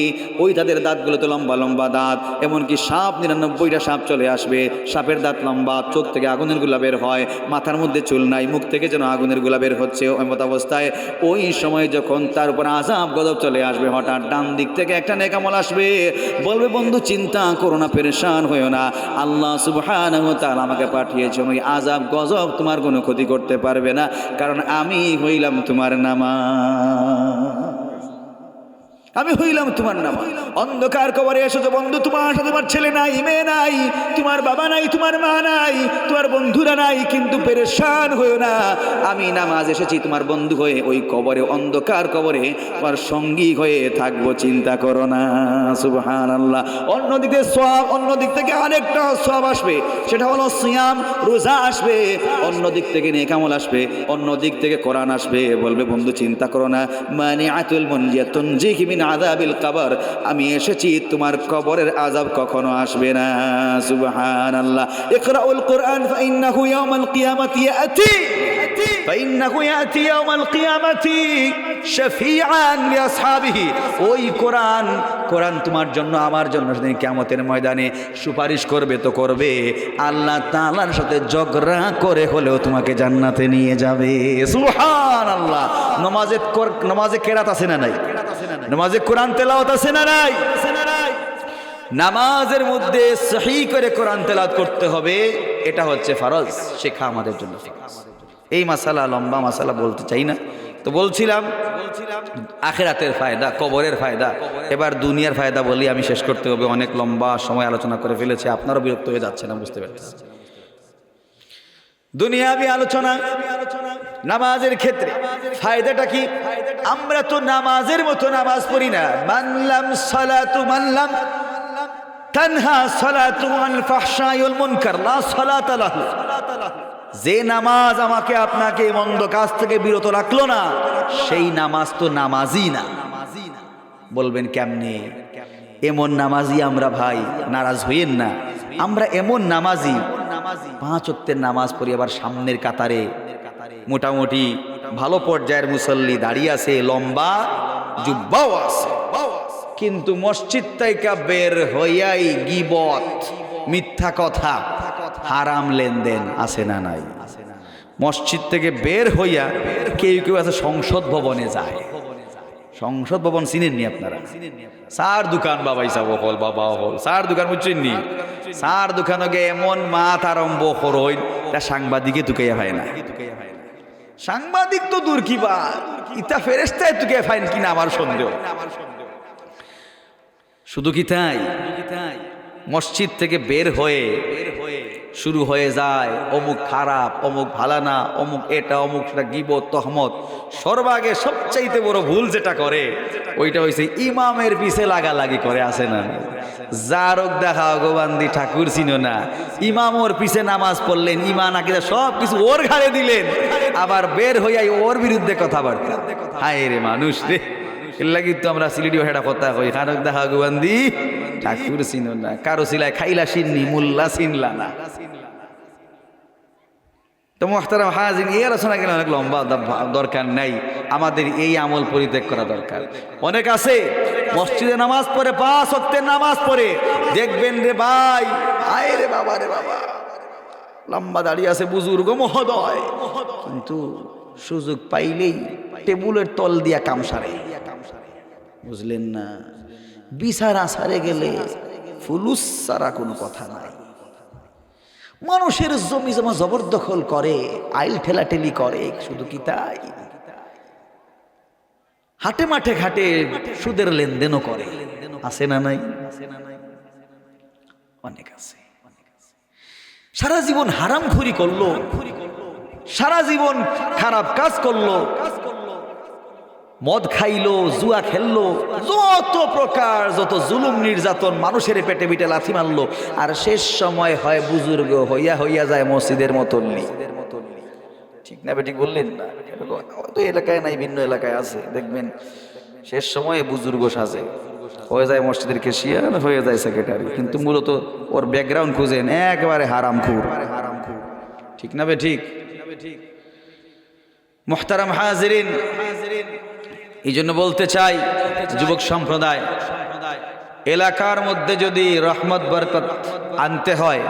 ওই তাদের দাঁতগুলোতে লম্বা লম্বা দাঁত, এমনকি সাপ 99টা সাপ চলে আসবে। সাপের দাঁত লম্বা, চোখ থেকে আগুনের গোলা বের হয়, মাথার মধ্যে চুল নাই, মুখ থেকে যেন আগুনের গোলা বের হচ্ছে। এমত অবস্থায় ওই সময় যখন তার উপর আযাব গজব চলে আসবে, হঠাৎ ডান দিক থেকে একটা নেকামল আসবে, বলবে বন্ধু চিন্তা করো না, পেরেশান হইও না, আল্লাহ সুবহানাহু ওয়া তাআলা আমাকে পাঠিয়েছেন, ওই আযাব গজব তোমার কোনো ক্ষতি করতে পারবে না, কারণ আমি হইলাম তোমার নামাজ, আমি হইলাম তোমার নামাজ। অন্ধকার কবরে এসেছো বন্ধু, তোমার সাথে তোমার ছেলে নাই, মেয়ে নাই, তোমার বাবা নাই, তোমার মা নাই, তোমার বন্ধুরা নাই, কিন্তু পেরেশান হইও না, আমি নামাজ এসেছি তোমার বন্ধু হয়ে, ওই কবরে, অন্ধকার কবরে তোমার সঙ্গী হয়ে থাকবো, চিন্তা করো না। সুবহানাল্লাহ। অন্যদিকে সওয়াব, অন্যদিক থেকে আরেকটা সওয়াব আসবে, সেটা হলো সিয়াম, রোজা আসবে, অন্যদিক থেকে নেক আমল আসবে, অন্যদিক থেকে কোরআন আসবে। বলবে বন্ধু চিন্তা করো না, মানিআতুল মুনজিয়াতুন জিহি মিন আযাবিল কবর, আমি এসেছি তোমার কবরের আযাব কখনো আসবে না। সুবহানাল্লাহ। ইকরাউল কোরআন ফাইন্নাহু ইয়াউমাল কিয়ামাতি ইয়াতি, ফাইন্নাহু ইয়াতি ইয়াউমাল কিয়ামাতি শাফিআন লিআসহাবিহি। ওই কোরআন, কোরআন তোমার জন্য, আমার জন্য সেদিন কিয়ামতের ময়দানে সুপারিশ করবে তো করবে, আল্লাহ তাআলার সাথে ঝগড়া করে হলেও তোমাকে জান্নাতে নিয়ে যাবে। সুবহানাল্লাহ। নমাজে কেরাত আছে না নাই? নামাজে কোরআন তেলাওয়াত আছে না নাই? নামাজের মধ্যে সহি করে কোরআন তেলাওয়াত করতে হবে, এটা হচ্ছে ফরজ শেখা আমাদের জন্য। এই মাসালা লম্বা মাসালা বলতে চাই না, তো বলছিলাম আখিরাতের ফায়দা, কবরের ফায়দা। এবার দুনিয়ার ফায়দা বলি, আমি শেষ করতে হবে, অনেক লম্বা সময় আলোচনা করে ফেলেছি, আপনারাও বিরক্ত হয়ে যাচ্ছে না, বুঝতে পারছেন। দুনিয়াবি আলোচনা নামাজের ক্ষেত্রে ফায়দাটা কি? আমরা তো নামাজের মতো নামাজ পড়ি না। মানলাম সালাতু মানলাম তানহা সালাতু আনিল ফাহশাই ওয়াল মুনকার লা সালাতা লাহু। যে নামাজ আমাকে আপনাকে মন্দ কাজ থেকে বিরত রাখলো না, সেই নামাজ তো নামাজই না। বলবেন কেমনে? এমন নামাজি আমরা ভাই, নারাজ হইয়েন না, আমরা এমন নামাজি, 5 ওয়াক্তের নামাজ পড়ি, আবার সামনের কাতারে মোটামুটি ভালো পর্যায়ের মুসল্লি দাঁড়িয়ে আছে, লম্বা জুব্বাও আছে, কিন্তু মসজিদ থেকে বের হইয়াই গীবত, মিথ্যা কথা, হারাম লেনদেন আছে না নাই? মসজিদ থেকে বের হইয়া কেউ কেউ আছে সংসদ ভবনে যায়। সংসদ ভবন চিনেননি আপনারা? সার দোকান বাবাই যাবো হল, বাবা হল সার দোকান বুঝছেননি? সার দোকানে গে এমন মাত আরম্ভ করইন, তা সাংবাদিকে তুকাইয়া হয় না। সাংবাদিক তো দূর কি বা, ইতা ফেরেশতায় তুকাইয়া ফাইন কিনা আমার সন্দেহ। শুধু কি তাই? মসজিদ থেকে বের হয়ে শুরু হয়ে যায় অমুক খারাপ, অমুক ভালানা, অমুক এটা, অমুক সেটা, গীবত, তহমত। সর্বাগে সবচাইতে বড় ভুল যেটা করে ওইটা হয়েছে ইমামের পিছে লাগালাগি করে, আসে না? জারক দেখা অগবান্দি ঠাকুর চিনো না, ইমাম ওর পিছে নামাজ পড়লেন, ইমান আকিদা সব কিছু ওর ঘাড়ে দিলেন, আবার বের হইয়াই ওর বিরুদ্ধে কথাবার্তা। হায় রে মানুষ রে, এর লাগি তো আমরা সিলেটি ভাষাটা কথা কই, খানক দেখা অগবান্দি ঠাকুর চিনো না, কারো সিলায় খাইলা চিননি, মোল্লা চিনলা না। তো মুহতারাম হাজির, এই আলোচনা গেলে অনেক লম্বা দরকার নাই, আমাদের এই আমল পরিত্যাগ করা দরকার। অনেক আছে মসজিদে নামাজ পড়ে, 5 ওয়াক্তের নামাজ পড়ে, দেখবেন রে ভাই, আয় রে বাবা রে বাবা, লম্বা দাঁড়িয়ে আছে বুজুর্গ মহোদয়, কিন্তু সুযোগ পাইলেই টেবুলের তল দিয়া কাম সারে। বুঝলেন না? বিচার আসারে গেলে ফুলুস ছাড়া কোনো কথা নাই। মানুষের জমি জমা জবরদখল করে, আইল ঠেলাঠেলি করে, শুধু কি তাই, হাটে মাঠে ঘাটে সুদের লেনদেনও করে, আছে না নাই? অনেক আছে। সারা জীবন হারামখুরি করলো, সারা জীবন খারাপ কাজ করলো, মদ খাইলো, জুয়া খেললো, যত প্রকার যত জুলুম নির্যাতন, মানুষের পেটে পিটে লাথি মারলো, আর শেষ সময় হয় বুজুর্গ হইয়া যায় মসজিদের মতল্লি। ঠিক না বেঠিক বললেন না? তো এলাকায় নাই, ভিন্ন এলাকায় আছে, দেখবেন শেষ সময়ে বুজুর্গ সাজে, হয়ে যায় মসজিদের ক্যাশিয়ার, হয়ে যায় সেক্রেটারি, কিন্তু মূলত ওর ব্যাকগ্রাউন্ড খুঁজেন একেবারে হারামখুর। ঠিক না বেঠিক? মুহতারাম হাজিরিন, এই জন্য বলতে চাই যুবক সম্প্রদায়, এলাকার মধ্যে যদি রহমত বরকত আনতে হয়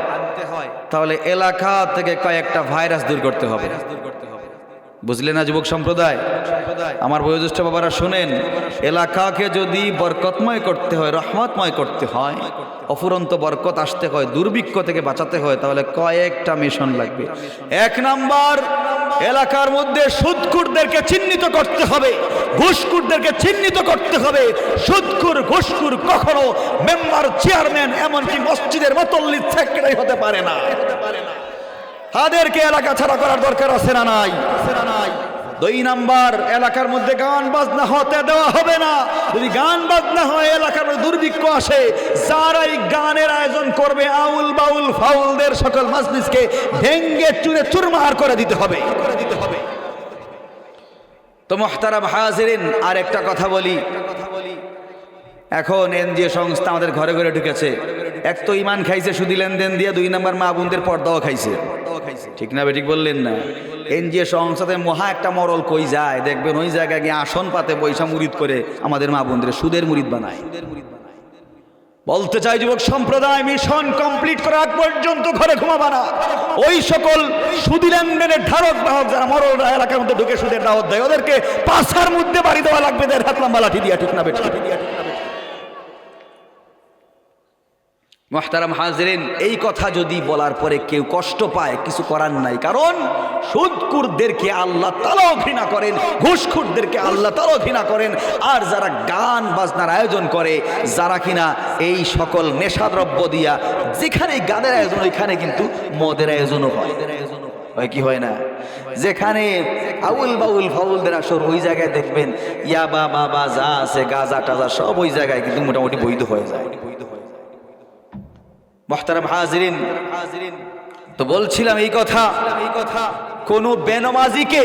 তাহলে এলাকা থেকে কয়েকটা ভাইরাস দূর করতে হবে। বুঝলেন না যুবক সম্প্রদায়? আমার বয়োজ্যেষ্ঠ বাবারা শোনেন, এলাকাকে যদি বরকতময় করতে হয়, রহমতময় করতে হয়, অফুরন্ত বরকত আসতে হয়, দুর্ভিক্ষ থেকে বাঁচাতে হয়, তাহলে কয়েকটা মিশন লাগবে। 1 নাম্বার, এলাকার মধ্যে সুদখোরদেরকে চিহ্নিত করতে হবে, ঘুষখোরদেরকে চিহ্নিত করতে হবে। সুদখোর ঘুষখোর কখনো মেম্বার, চেয়ারম্যান, এমনকি মসজিদের মুতল্লি, সেক্রেটারি হতে পারে না। তাদেরকে এলাকা ছাড়া করার দরকার আছে না নাই? 2 নাম্বার, এলাকার মধ্যে গান বাজনা হতে দেওয়া হবে না। যদি গান বাজনা হয়, এলাকার মধ্যে দুর্ভিক্ষ আসে, যারাই গানের আয়োজন করবে, আউল বাউল ফাউলদের সকল মাজলিসকে ভেঙ্গে চুরে চুরমার করে দিতে হবে। তো মুহতারাম হাজিরিন, আর একটা কথা বলি, এখন এনজিও সংস্থা আমাদের ঘরে ঘরে ঢুকেছে। এক তো ইমান খাইছে সুদি লেনদেন দিয়ে, 2 নাম্বার মা বোনদের পর্দাও খাইছে। ঠিক না বেঠিক বললেন না? এনজিও সংস্থাতে মহা একটা মরল কই যায়, দেখবেন ওই জায়গায় গিয়ে আসন পাতে পয়সা মুরিদ করে আমাদের মা বোনদের সুদের মুরিদ বানায়। বলতে চাই যুবক সম্প্রদায়, মিশন কমপ্লিট করার আগ পর্যন্ত ঘরে ঘুমাবা না। ওই সকল সুদি লেনদেনের ধারক বাহক যারা মরলরা এলাকার মধ্যে ঢুকে সুদের দাওয়াত দেয়, ওদেরকে পাছার মধ্যে বাড়ি দেওয়া লাগবে, 1.5 হাত লম্বা লাঠি দিয়া। ঠিক না বেঠিক? মুহতারাম হাজিরিন, এই কথা যদি বলার পরে কেউ কষ্ট পায়, কিছু করার নাই, কারণ সুদখোরদেরকে আল্লাহ তাআলাও ঘৃণা করেন, ঘুষখোরদেরকে আল্লাহ তাআলাও ঘৃণা করেন। আর যারা গান বাজনার আয়োজন করে, যারা কিনা এই সকল নেশাদ্রব্য দিয়া, যেখানে গানের আয়োজন ওইখানে কিন্তু মদের আয়োজনও হয়, কি হয় না? যেখানে আউল বাউল ফাউলদের আসর, ওই জায়গায় দেখবেন ইয়াবা বাবা যা আছে, গাজা টাজা সব ওই জায়গায় কিন্তু মোটামুটি বৈধ হয়ে যায়। মুহতারাম হাজিরিন, তো বলছিলাম এই কথা, কোন বেনামাজিকে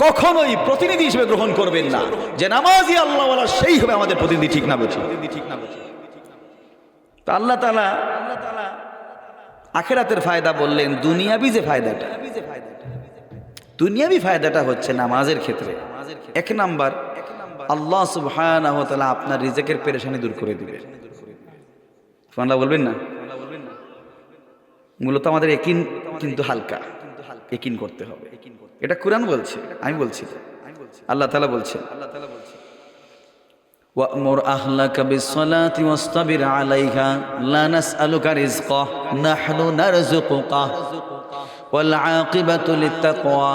কখনোই প্রতিনিধি হিসেবে গ্রহণ করবেন না। যে নামাজি আল্লাহ ওয়ালা, সেই হবে আমাদের প্রতিনিধি। ঠিক না বলছি? তো আল্লাহ তাআলা আখিরাতের ফায়দা বললেন, দুনিয়াবি যে ফায়দাটা, দুনিয়াবি ফায়দাটা হচ্ছে নামাজের ক্ষেত্রে 1 নাম্বার, আল্লাহ সুবহানাহু ওয়া তাআলা আপনার রিজিকের পেরেশানি দূর করে দিবেন। সুবহানাল্লাহ বলবেন না? মূলত আমাদের ইয়াকিন কিন্তু হালকা, ইয়াকিন করতে হবে। এটা কুরআন বলছে, আমি বলছি, আল্লাহ তাআলা বলছেন, ওয়া'মুর আহলাকা বিস-সালাতি ওয়াসতাবির আলাইহা লা নাসআলুকা রিজকা নাহনু নারযুকুকা ওয়াল আকিবাতু লিত-তাকওয়া।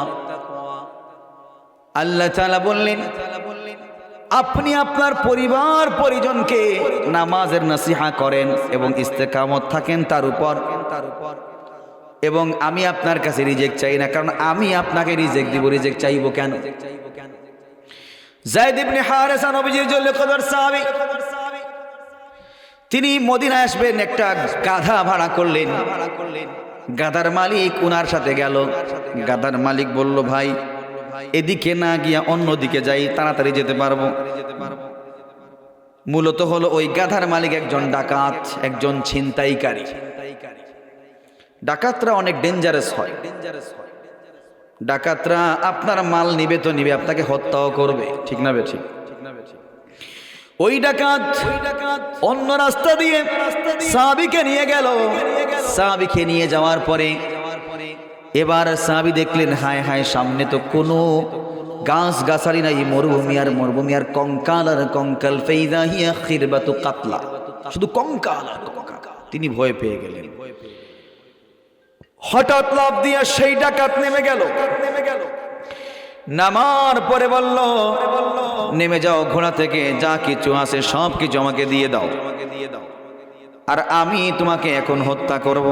আল্লাহ তাআলা বললেন, আপনি আপনার পরিবার পরিজনকে নামাজের নসিহা করেন এবং ইস্তেকামত থাকেন তার উপর, এবং আমি আপনার কাছে রিজিক চাই না, কারণ আমি আপনাকে রিজিক দিব। রিজিক চাইব কেন? যায়েদ ইবনে হারেসা নবীজির জলিল কদর সাহাবী, তিনি মদিনায় আসবেন, একটা গাধা ভাড়া করলেন। গাধার মালিক উনার সাথে গেল। গাধার মালিক বলল, ভাই এদিকে না গিয়া অন্যদিকে যাই, তাড়াতাড়ি যেতে পারবো। মূলত হলো ওই গাধার মালিক একজন ডাকাত, একজন ছিনতাইকারী। ডাকাতরা অনেক ডেঞ্জারাস হয়। ডাকাতরা আপনার মাল নিবে তো নিবে, আপনাকে হত্যাও করবে, ঠিক না বেঠিক? ওই ডাকাত অন্য রাস্তা দিয়ে সাহাবীকে নিয়ে গেল। সাহাবীকে নিয়ে যাওয়ার পরে এবার সাহাবী দেখলেন হায় হায়, সামনে তো কোনো গাছ গাছালি নাই, মরুভূমি আর কঙ্কাল আর কঙ্কাল, ফাইদা হিয়া খিরবাতু কাতলা, শুধু কঙ্কাল আর কঙ্কাল। তিনি ভয় পেয়ে গেলেন। হঠাৎ লাফ দিয়ে সেই ডাকাত নেমে গেল। নামার পরে বলল, নেমে যাও, ঘোড়া থেকে যা কিছু আছে সব কিছু আমাকে দিয়ে দাও, আর আমি তোমাকে এখন হত্যা করব।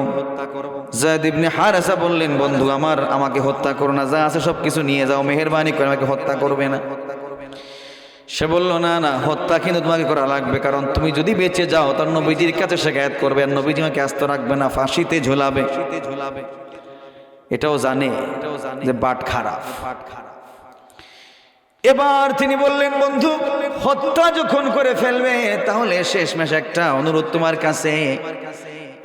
যায়েদ ইবনে হারেসা বললেন, বন্ধু আমার, আমাকে হত্যা করো না, যা আছে সব কিছু নিয়ে যাও, মেহেরবানি করে আমাকে হত্যা করবে না। সে বলল, না না, হত্যা কিন্তু তোমাকে করা লাগবে, কারণ তুমি যদি বেঁচে যাও তার নবীজির কাছে শিকায়াত করবে, আর নবীজি আমাকে আস্ত রাখবে না, ফাঁসিতে ঝোলাবে। এটাও জানে যে বাট খারাপ। এবার তিনি বললেন, বন্ধু হত্যা যখন করে ফেলবে তাহলে শেষমেশ একটা অনুরোধ তোমার কাছে।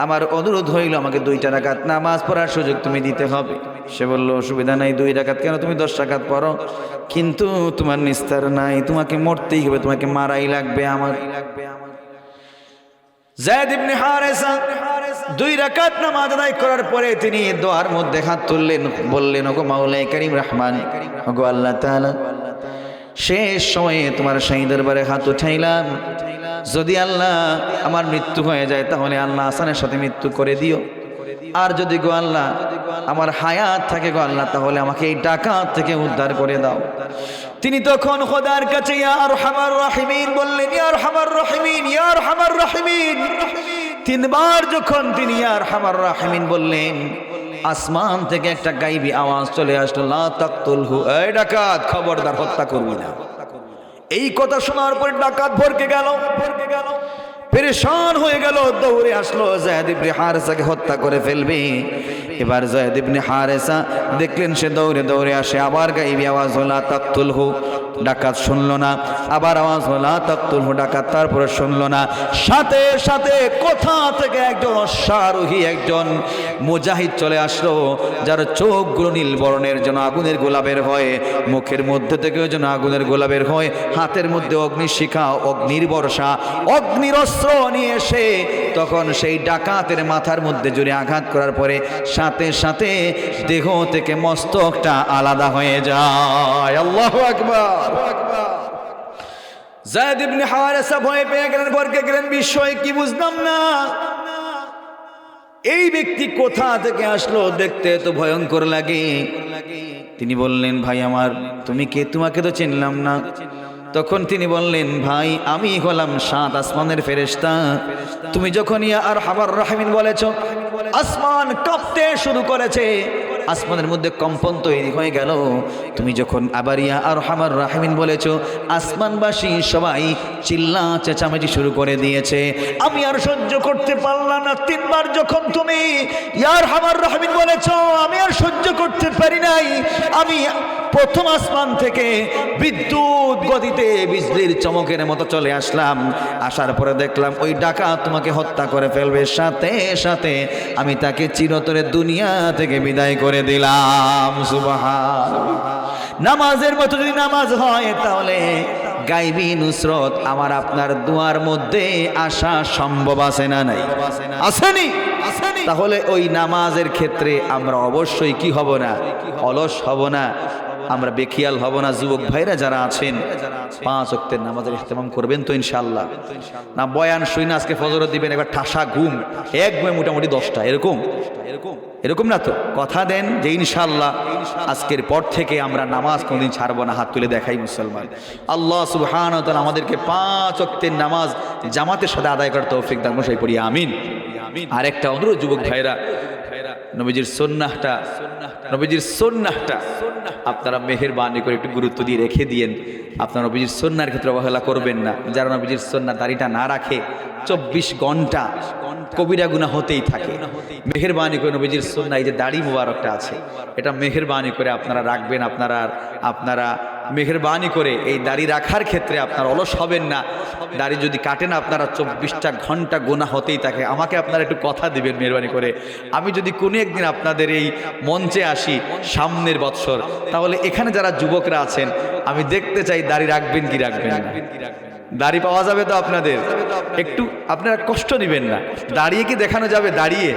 আমার অনুরোধ হইল, আমাকে 2 রাকাত নামাজ পড়ার সুযোগ তুমি দিতে হবে। সে বলল, অসুবিধা নাই, 2 রাকাত কেন, তুমি 10 রাকাত পড়ো, কিন্তু তোমার নিস্তার নাই, তোমাকে মরতেই হবে, তোমাকে মারাই লাগবে আমার। যায়েদ ইবনে হারেসা 2 রাকাত নামাজ আদায় করার পরে তিনি দোয়ার মধ্যে হাত তুললেন, বললেন, ওগো মাওলাই কারীম রহমান, ওগো আল্লাহ তাআলা, শেষ সময়ে তোমার শাহী দরবারে হাত উঠাইলাম, যদি আল্লাহ আমার মৃত্যু হয়ে যায় তাহলে আল্লাহ আসানের সাথে মৃত্যু করে দিও, আর যদি গো আল্লাহ আমার হায়াত থাকে গো আল্লাহ, তাহলে আমাকে এই ডাকাত থেকে উদ্ধার করে দাও। তিনি তখন খোদার কাছে ইয়া আরহামার রাহিমিন বললেন, ইয়া আরহামার রাহিমিন, ইয়া আরহামার রাহিমিন। 3 বার যখন তিনি ইয়া আরহামার রাহিমিন বললেন, আসমান থেকে একটা গাইবী আওয়াজ চলে আসলো, লা তাকতুলহু, এই ডাকাত খবরদার হত্যা করবি না। এই কথা শোনার পরে ডাকাত ভরকে গেল, পেরেশান হয়ে গেল, দৌড়ে আসলো, যায়েদ ইবনে হারেসাকে হত্যা করে ফেলবে। এবার যায়েদ ইবনে হারেসা দেখলেন, সে দৌড়ে দৌড়ে আসে, আবার গাইবী আওয়াজ হলো, লা তাকতুলহু, ডাকাত শুনলো না, আবার আওয়াজ হলো, লা তাকতুলহু, ডাকাত তারপরে শুনলো না। সাথে সাথে কোথা থেকে একজন অশ্বারোহী, একজন মুজাহিদ চলে আসলো, যার চোখগুলো নীল বর্ণের, যেন আগুনের গোলাপের হয়, মুখের মধ্যে থেকে যেন আগুনের গোলাপের হয়, হাতের মধ্যে অগ্নিশিখা, অগ্নির বর্ষা, অগ্নির অস্ত্র নিয়ে এসে তখন সেই ডাকাতের মাথার মধ্যে জোরে আঘাত করার পরে সাথে সাথে দেহ থেকে মস্তকটা আলাদা হয়ে যায়। আল্লাহু আকবার। যায়েদ ইবনে হারেসা ভয় পেয়ে গেলেন, ভরকে গেলেন, বিষয় কি বুঝলাম না, এই ব্যক্তি কোথা থেকে আসলো, দেখতে তো ভয়ঙ্কর লাগে। তিনি বললেন, ভাই আমার, তুমি কে, তোমাকে তো চিনলাম না। তখন তিনি বললেন, ভাই আমি হলাম 7 আসমানের ফেরেশতা। তুমি যখন ইয়া আরহামার রাহিমিন বলেছো, আসমান কাঁপতে শুরু করেছে, আসমানের মধ্যে কম্পন তৈরি হয়ে গেল। তুমি যখন আবার ইয়া আরহামার রাহিমিন বলেছো, আসমানবাসী সবাই চিল্লা চেঁচামেচি শুরু করে দিয়েছে। আমি আর সহ্য করতে পারলাম না। 3 বার যখন তুমি ইয়া আরহামার রাহিমিন বলেছো, আমি আর সহ্য করতে পারি নাই। আমি প্রথম আসমান থেকে বিদ্যুৎ গতিতে বিজলির চমকের মতো চলে আসলাম। আসার পরে দেখলাম ওই ডাকাত তোমাকে হত্যা করে ফেলবে, সাথে সাথে আমি তাকে চিরতরে দুনিয়া থেকে বিদায় করে দিলাম। সুবহানাল্লাহ। নামাজের মতো যদি নামাজ হয় তাহলে গায়বী নুসরত আমার আপনার দুয়ার মধ্যে আসা সম্ভব আছে না নাই? আসেনি? তাহলে ওই নামাজের ক্ষেত্রে আমরা অবশ্যই কি হব না, অলস হব না, আমরা বেখিয়াল হব না। যুবক ভাইরা যারা আছেন 5 ওয়াক্তের নামাজের ইহতিমাম করবেন তো ইনশাআল্লাহ। না বয়ান শুই না আজকে ফজর দিবেন, একবার ঠাসা ঘুম, এক ঘুমে মোটামুটি 10টা, এরকম না তো? কথা দেন যে ইনশাআল্লাহ আজকের পর থেকে আমরা নামাজ কোনদিন ছাড়বো না। হাত তুলে দেখাই মুসলমান। আল্লাহ সুবহানাহু ওয়া তাআলা আমাদেরকে 5 ওয়াক্তের নামাজ জামাতের সাথে আদায় করার তৌফিক দান করুন, সেই পড়ি আমিন। আরেকটা অনুরোধ যুবক ভাইরা, নবীজির সুন্নাহটা আপনারা মেহেরবানি করে একটু গুরুত্ব দিয়ে রেখে দিয়েন। আপনারা নবীজির সুন্নাহর ক্ষেত্রে অবহেলা করবেন না। যারা নবীজির সুন্নাহ দাড়িটা না রাখে 24 ঘন্টা কবিরা গুনাহ হতেই থাকে। মেহেরবানি করে নবীজির সুন্নাহ, এই যে দাড়ি মুবারকটা আছে, এটা মেহেরবানি করে আপনারা রাখবেন। আপনারা মেহেরবানি করে এই দাড়ি রাখার ক্ষেত্রে আপনারা অলস হবেন না। দাড়ি যদি কাটেন আপনারা 24টা ঘন্টা গোনা হতেই থাকে। আমাকে আপনারা একটু কথা দিবেন মেহরবানি করে। আমি যদি কোনো একদিন আপনাদের এই মঞ্চে আসি সামনের বৎসর, তাহলে এখানে যারা যুবকরা আছেন আমি দেখতে চাই দাড়ি রাখবেন কি রাখবেন না। দাড়ি পাওয়া যাবে তো আপনাদের? একটু আপনারা কষ্ট নেবেন না। দাঁড়িয়ে কি দেখানো যাবে? দাঁড়িয়ে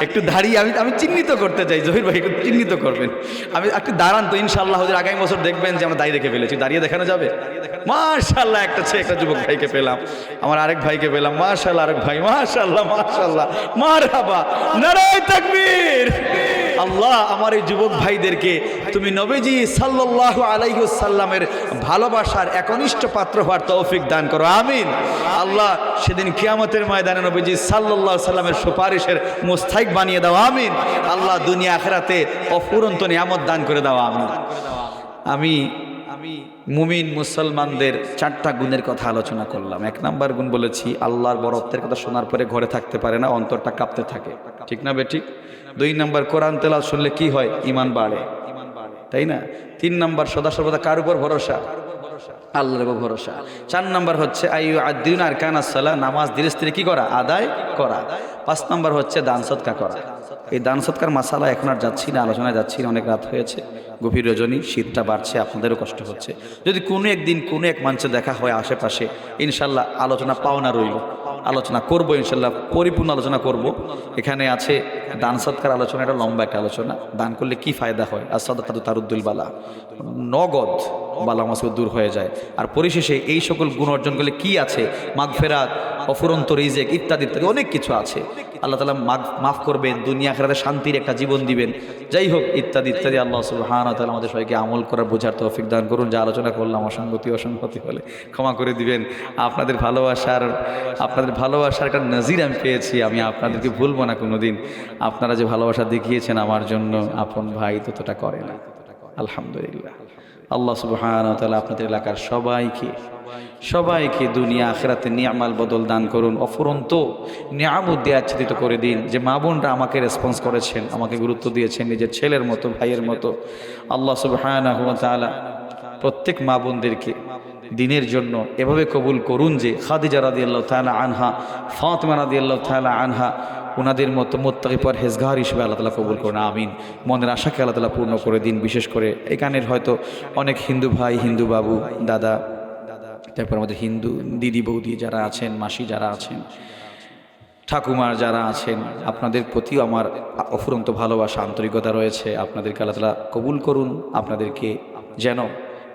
একটু দাঁড়িয়ে আমি চিহ্নিত করতে চাই। জহির ভাই একটু চিহ্নিত করবেন। আমি একটু দাঁড়ান তো, ইনশাআল্লাহ হুজুর আগামী বছর দেখবেন যে আমরা দাঁড়িয়ে রেখে ফেলেছি। দাঁড়িয়ে দেখানো যাবে? মাশাআল্লাহ, একটা যুবক ভাইকে পেলাম, আমার আরেক ভাইকে পেলাম। মাশাআল্লাহ, আরেক ভাই, মাশাআল্লাহ মাশাআল্লাহ, মারহাবা, নারায়ে তাকবীর। আল্লাহ আমার এই যুবক ভাইদেরকে তুমি নবীজি সাল্লাল্লাহু আলাইহি ওয়াসাল্লামের ভালোবাসার একনিষ্ঠ পাত্র হওয়ার তৌফিক দান করো, আমিন। আল্লাহ সেদিন কিয়ামতের ময়দানে নবীজি সাল্লাল্লাহু আলাইহি ওয়াসাল্লামের সুপারিশের মুস্তাহিক বানিয়ে দাও, আমিন। আল্লাহ দুনিয়া আখিরাতে অফুরন্ত নিয়ামত দান করে দাও, আমিন। আমি মুমিন মুসলমানদের 4টা গুণের কথা আলোচনা করলাম। 1 নাম্বার গুণ বলেছি, আল্লাহর বরত্বের কথা শোনার পরে ঘরে থাকতে পারে না, অন্তরটা কাঁপতে থাকে, ঠিক না বেঠিক? 2 নাম্বার, কোরআন তেলাওয়াত শুনলে কি হয়? ঈমান বাড়ে, তাই না? 3 নাম্বার, সদা সর্বদা কার উপর ভরসা? আল্লাহর উপর ভরসা। 4 নাম্বার হচ্ছে আইয়ু আদ্দিন আরকানাস সালাহ, নামাজ ধীরে স্থিরে কি করা? আদায় করা। 5 নাম্বার হচ্ছে দান সদকা করা। এই দান সদকার মাসালা এখন আর যাচ্ছি না, আলোচনায় যাচ্ছি না, অনেক রাত হয়েছে, গভীর রজনী, শীতটা বাড়ছে, আপনাদেরও কষ্ট হচ্ছে। যদি কোনো একদিন কোনো এক মঞ্চে দেখা হয় আশেপাশে, ইনশাল্লাহ আলোচনা পাওনা রইল, আলোচনা করব, ইনশাল্লাহ পরিপূর্ণ আলোচনা করব। এখানে আছে দান সদকার আলোচনা, এটা লম্বা একটা আলোচনা। দান করলে কি ফায়দা হয়? আর সাদাকাতু তারুদ্দুল বালা, নগদ বালা মুসিবত দূর হয়ে যায়। আর পরিশেষে এই সকল গুণ অর্জন করলে কি আছে? মাগফিরাত, অফুরন্ত রিজিক, ইত্যাদি ইত্যাদি অনেক কিছু আছে। আল্লাহ তাআলা মাফ করবেন, দুনিয়া আখিরাতে শান্তির একটা জীবন দিবেন, যাই হোক ইত্যাদি ইত্যাদি। আল্লাহ সুবহানাহু ওয়া তাআলা আমাদের সবাইকে আমল করার, বোঝার তৌফিক দান করুন। যা আলোচনা করলাম অসংগতি হলে ক্ষমা করে দিবেন। আপনাদের ভালোবাসার একটা নজির আমি পেয়েছি, আমি আপনাদেরকে ভুলবো না কোনোদিন। আপনারা যে ভালোবাসা দেখিয়েছেন আমার জন্য, আপন ভাই ততটা করে না, আলহামদুলিল্লাহ। আল্লাহ সুবহানাহু ওয়া তাআলা আপনাদের এলাকার সবাইকে দুনিয়া আখিরাতে নিয়ামাল বদল দান করুন, অফুরন্ত নিয়ামত দিয়ে আচ্ছাদিত করে দিন। যে মা বোনরা আমাকে রেসপন্স করেছেন, আমাকে গুরুত্ব দিয়েছেন নিজের ছেলের মতো, ভাইয়ের মতো, আল্লাহ সুবহানাহু ওয়া তাআলা প্রত্যেক মা বোনদেরকে দিনের জন্য এভাবে কবুল করুন যে খাদিজা রাদিয়াল্লাহু তাআলা আনহা, ফাতিমা রাদিয়াল্লাহু তাআলা আনহা, ওনাদের মতো মুত্তাকি পরহেজগার হিসেবে আল্লাহ তাআলা কবুল করুন, আমিন। মনের আশাকে আল্লাহ তাআলা পূর্ণ করে দিন। বিশেষ করে এখানের হয়তো অনেক হিন্দু ভাই, হিন্দু বাবু, দাদা, তারপর আমাদের হিন্দু দিদি বৌদি যারা আছেন, মাসি যারা আছেন, ঠাকুমার যারা আছেন, আপনাদের প্রতিও আমার অফুরন্ত ভালোবাসা, আন্তরিকতা রয়েছে। আপনাদেরকে আল্লাহ তাআলা কবুল করুন, আপনাদেরকে যেন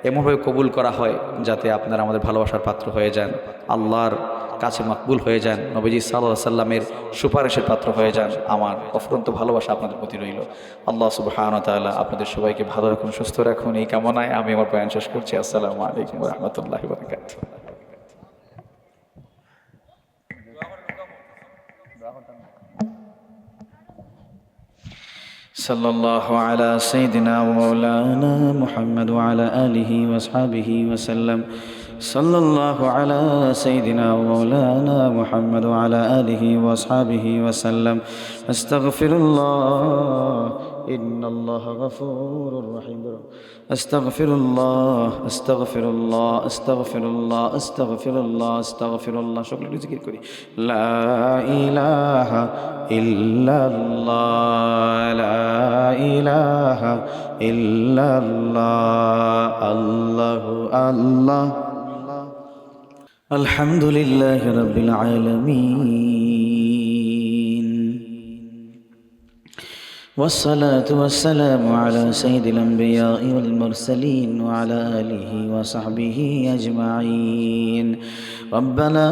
এমনভাবে কবুল করা হয় যাতে আপনারা আমাদের ভালোবাসার পাত্র হয়ে যান, আল্লাহর কাছে মকবুল হয়ে যান, নবীজি সাল্লাল্লাহু আলাইহি সাল্লামের সুপারিশের পাত্র হয়ে যান। আমার অফুরন্ত ভালোবাসা আপনাদের প্রতি রইল। আল্লাহ সুবহানাহু ওয়া তাআলা আপনাদের সবাইকে ভালো রাখুন, সুস্থ রাখুন, এই কামনায় আমি আমার বয়ান শেষ করছি। আসসালামু আলাইকুম ওয়া রাহমাতুল্লাহি ওয়া বারাকাতুহু। সাল্লাল্লাহু আলা সাইয়্যিদিনা ওয়া মাওলানা মুহাম্মদ ওয়া আলা আলিহি ওয়া আসহাবিহি ওয়া সাল্লাম। সাল্লাল্লাহু আলা সাইয়্যিদিনা ওয়া মাওলানা মুহাম্মদ ওয়া আলা আলিহি ওয়া আসহাবিহি ওয়া সাল্লাম। আস্তাগফিরুল্লাহ, ইন্নাল্লাহা গফুরুর রহিম। আস্তাগফিরুল্লাহ, আস্তাগফিরুল্লাহ, আস্তাগফিরুল্লাহ, আস্তাগফিরুল্লাহ, আস্তাগফিরুল্লাহ। সকলে জিকির করি, লা ইলাহা ইল্লাল্লাহ, লা ইলাহা ইল্লাল্লাহ, আল্লাহু আল্লাহ, আলহামদুলিল্লাহি রাব্বিল আলামিন। والصلاة والسلام على سيد الأنبياء والمرسلين وعلى آله وصحبه أجمعين. ربنا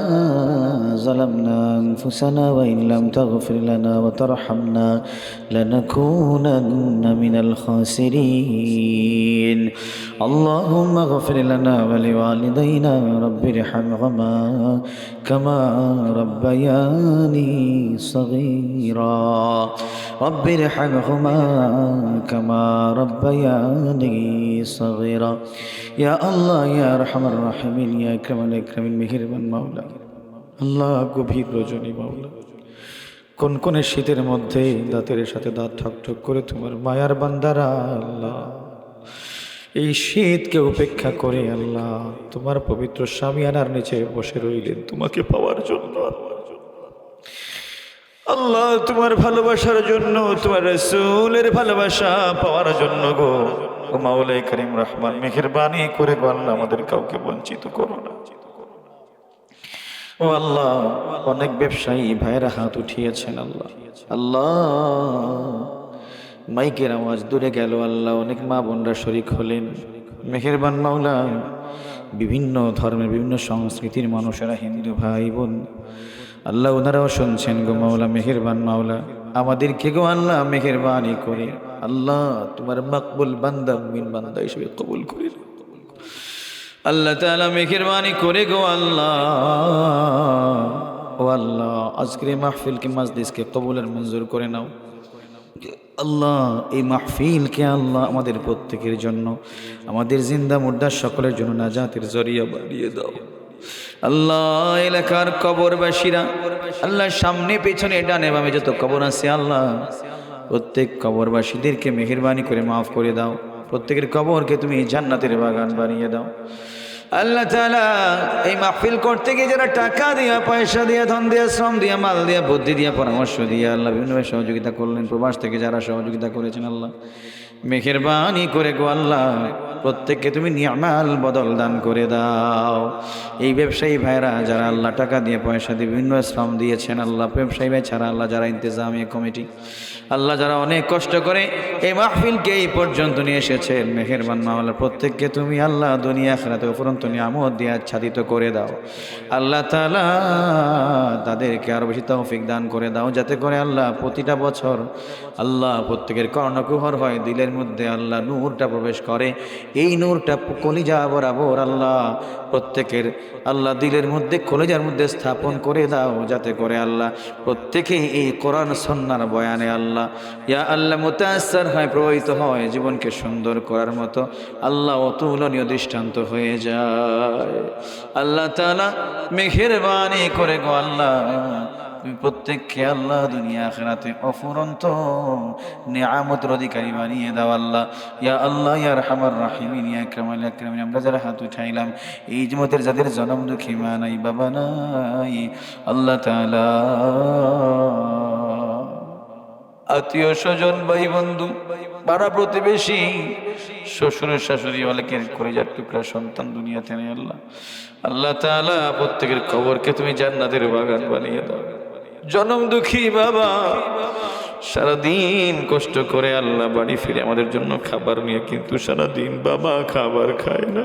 ظلمنا أنفسنا وإن لم تغفر لنا وترحمنا لنكونن من الخاسرين. اللهم اغفر لنا ولوالدينا رب ارحمهما كما ربياني صغيرا. رب ارحمهما كما ربياني صغيرا. يا الله يا أرحم الراحمين يا أكرم الأكرمين মেহেরবান মাওলা। আল্লাহ গভীর রজনী মাওলা, কোন শীতের মধ্যে দাঁতের সাথে দাঁত ঠক ঠক করে তোমার মায়ার বান্দারা আল্লাহ এই শীতকে উপেক্ষা করে আল্লাহ তোমার পবিত্র শামিয়ানার নিচে বসে রইলেন তোমাকে পাওয়ার জন্য। আল্লাহ তোমার ভালোবাসার জন্য, তোমার রাসূলের ভালোবাসা পাওয়ার জন্য গো ও মাওলাই করিম রহমান, মেহেরবানি করে গো আল্লাহ আমাদের কাউকে বঞ্চিত করো না। ও আল্লাহ, অনেক ব্যবসায়ী ভাইয়েরা হাত উঠিয়েছেন আল্লাহ। আল্লাহ মাইকের আওয়াজ দূরে গেল আল্লাহ, অনেক মা বোনরা শরীক হলেন। মেহেরবান মাওলা, বিভিন্ন ধর্মের বিভিন্ন সংস্কৃতির মানুষেরা, হিন্দু ভাই বোন আল্লাহ ওনারাও শুনছেন গো মাওলা। মেহেরবান মাওলা, আমাদেরকে গো আল্লাহ মেহেরবানি করে আল্লাহ তোমার মকবুল বান্দা মুমিন বান্দা হিসেবে কবুল করে নাও। আল্লাহ তাআলা মেহেরবানি করে গো আল্লাহ, ও আল্লাহ আজকের এই মাহফিলকে মাজলিসকে কবুলের মঞ্জুর করে নাও আল্লাহ। এই মাহফিলকে আল্লাহ আমাদের প্রত্যেকের জন্য, আমাদের জিন্দা মুর্দা সকলের জন্য নাজাতের জরিয়া বানিয়ে দাও আল্লাহ। এলাকার কবরবাসীরা আল্লাহ, সামনে পেছনে ডানে বামে যত কবর আছে আল্লাহ, প্রত্যেক কবরবাসীদেরকে মেহেরবানি করে মাফ করে দাও। প্রত্যেকের কবরকে তুমি জান্নাতের বাগান বানিয়ে দাও আল্লাহ তাআলা। এই মাহফিল করতে গিয়ে যারা টাকা দিয়া, পয়সা দিয়া, ধন দিয়া, শ্রম দিয়া, মাল দিয়া, বুদ্ধি দিয়া, পরামর্শ দিয়া আল্লাহ বিভিন্নভাবে সহযোগিতা করলেন, প্রবাস থেকে যারা সহযোগিতা করেছেন আল্লাহ মেহেরবানি করে গো আল্লাহ প্রত্যেককে তুমি নিয়ামাল বদল দান করে দাও। এই ব্যবসায়ী ভাইরা যারা আল্লাহ টাকা দিয়ে, পয়সা দিয়ে, বিভিন্ন শ্রম দিয়েছেন আল্লাহ, ব্যবসায়ী ভাই ছাড়া আল্লাহ যারা ইন্তেজামিয়া কমিটি আল্লাহ যারা অনেক কষ্ট করে এই মাহফিলকে এই পর্যন্ত নিয়ে এসেছেন, মেহেরবান মাওলা প্রত্যেককে তুমি আল্লাহ দুনিয়া আখিরাতে উপরন্ত নিয়ামত দিয়ে আচ্ছাদিত করে দাও আল্লাহ তাআলা। তাদেরকে আরো বেশি তৌফিক দান করে দাও, যাতে করে আল্লাহ প্রতিটা বছর আল্লাহ প্রত্যেকের কর্ণকুহর হয়, দিলের মধ্যে আল্লাহ নূরটা প্রবেশ করে। এই নূরটা কলিজা বরাবর আল্লাহ প্রত্যেকের আল্লাহ দিলের মধ্যে, কলিজার মধ্যে স্থাপন করে দাও, যাতে করে আল্লাহ প্রত্যেকে এই কোরআন সুন্নাহর বয়ানে আল্লাহ ইয়া আল্লাহ মুতাআসসির হয়, প্রভাবিত হয়, জীবনকে সুন্দর করার মতো আল্লাহ অতুলনীয় দৃষ্টান্ত হয়ে যায় আল্লাহ তাআলা। মেহেরবানি করে গো আল্লাহ তুমি প্রত্যেককে আল্লাহ দুনিয়া আখিরাতে অফুরন্ত নিয়ামতের অধিকারী বানিয়ে দাও আল্লাহ। ইয়া আল্লাহ ইয়া আরহামার রাহিমিন ইয়া আকরামাল আকরামিন, আমরা যারা হাত উঠাইলাম এই জুমতের যাদের জনম দুঃখী মা নাই, বাবা নাই আল্লাহ তাআলা, আত্মীয় স্বজন, ভাই বন্ধু, পাড়া প্রতিবেশী, শ্বশুর শাশুড়ি, অনেকের কলিজার টুকরা সন্তান দুনিয়াতে নেই আল্লাহ। আল্লাহ তাআলা প্রত্যেকের কবরকে তুমি জান্নাতের বাগান বানিয়ে দাও। জনম দুঃখী বাবা সারাদিন কষ্ট করে আল্লাহ বাড়ি ফিরে আমাদের জন্য খাবার নিয়ে, কিন্তু সারাদিন বাবা খাবার খায় না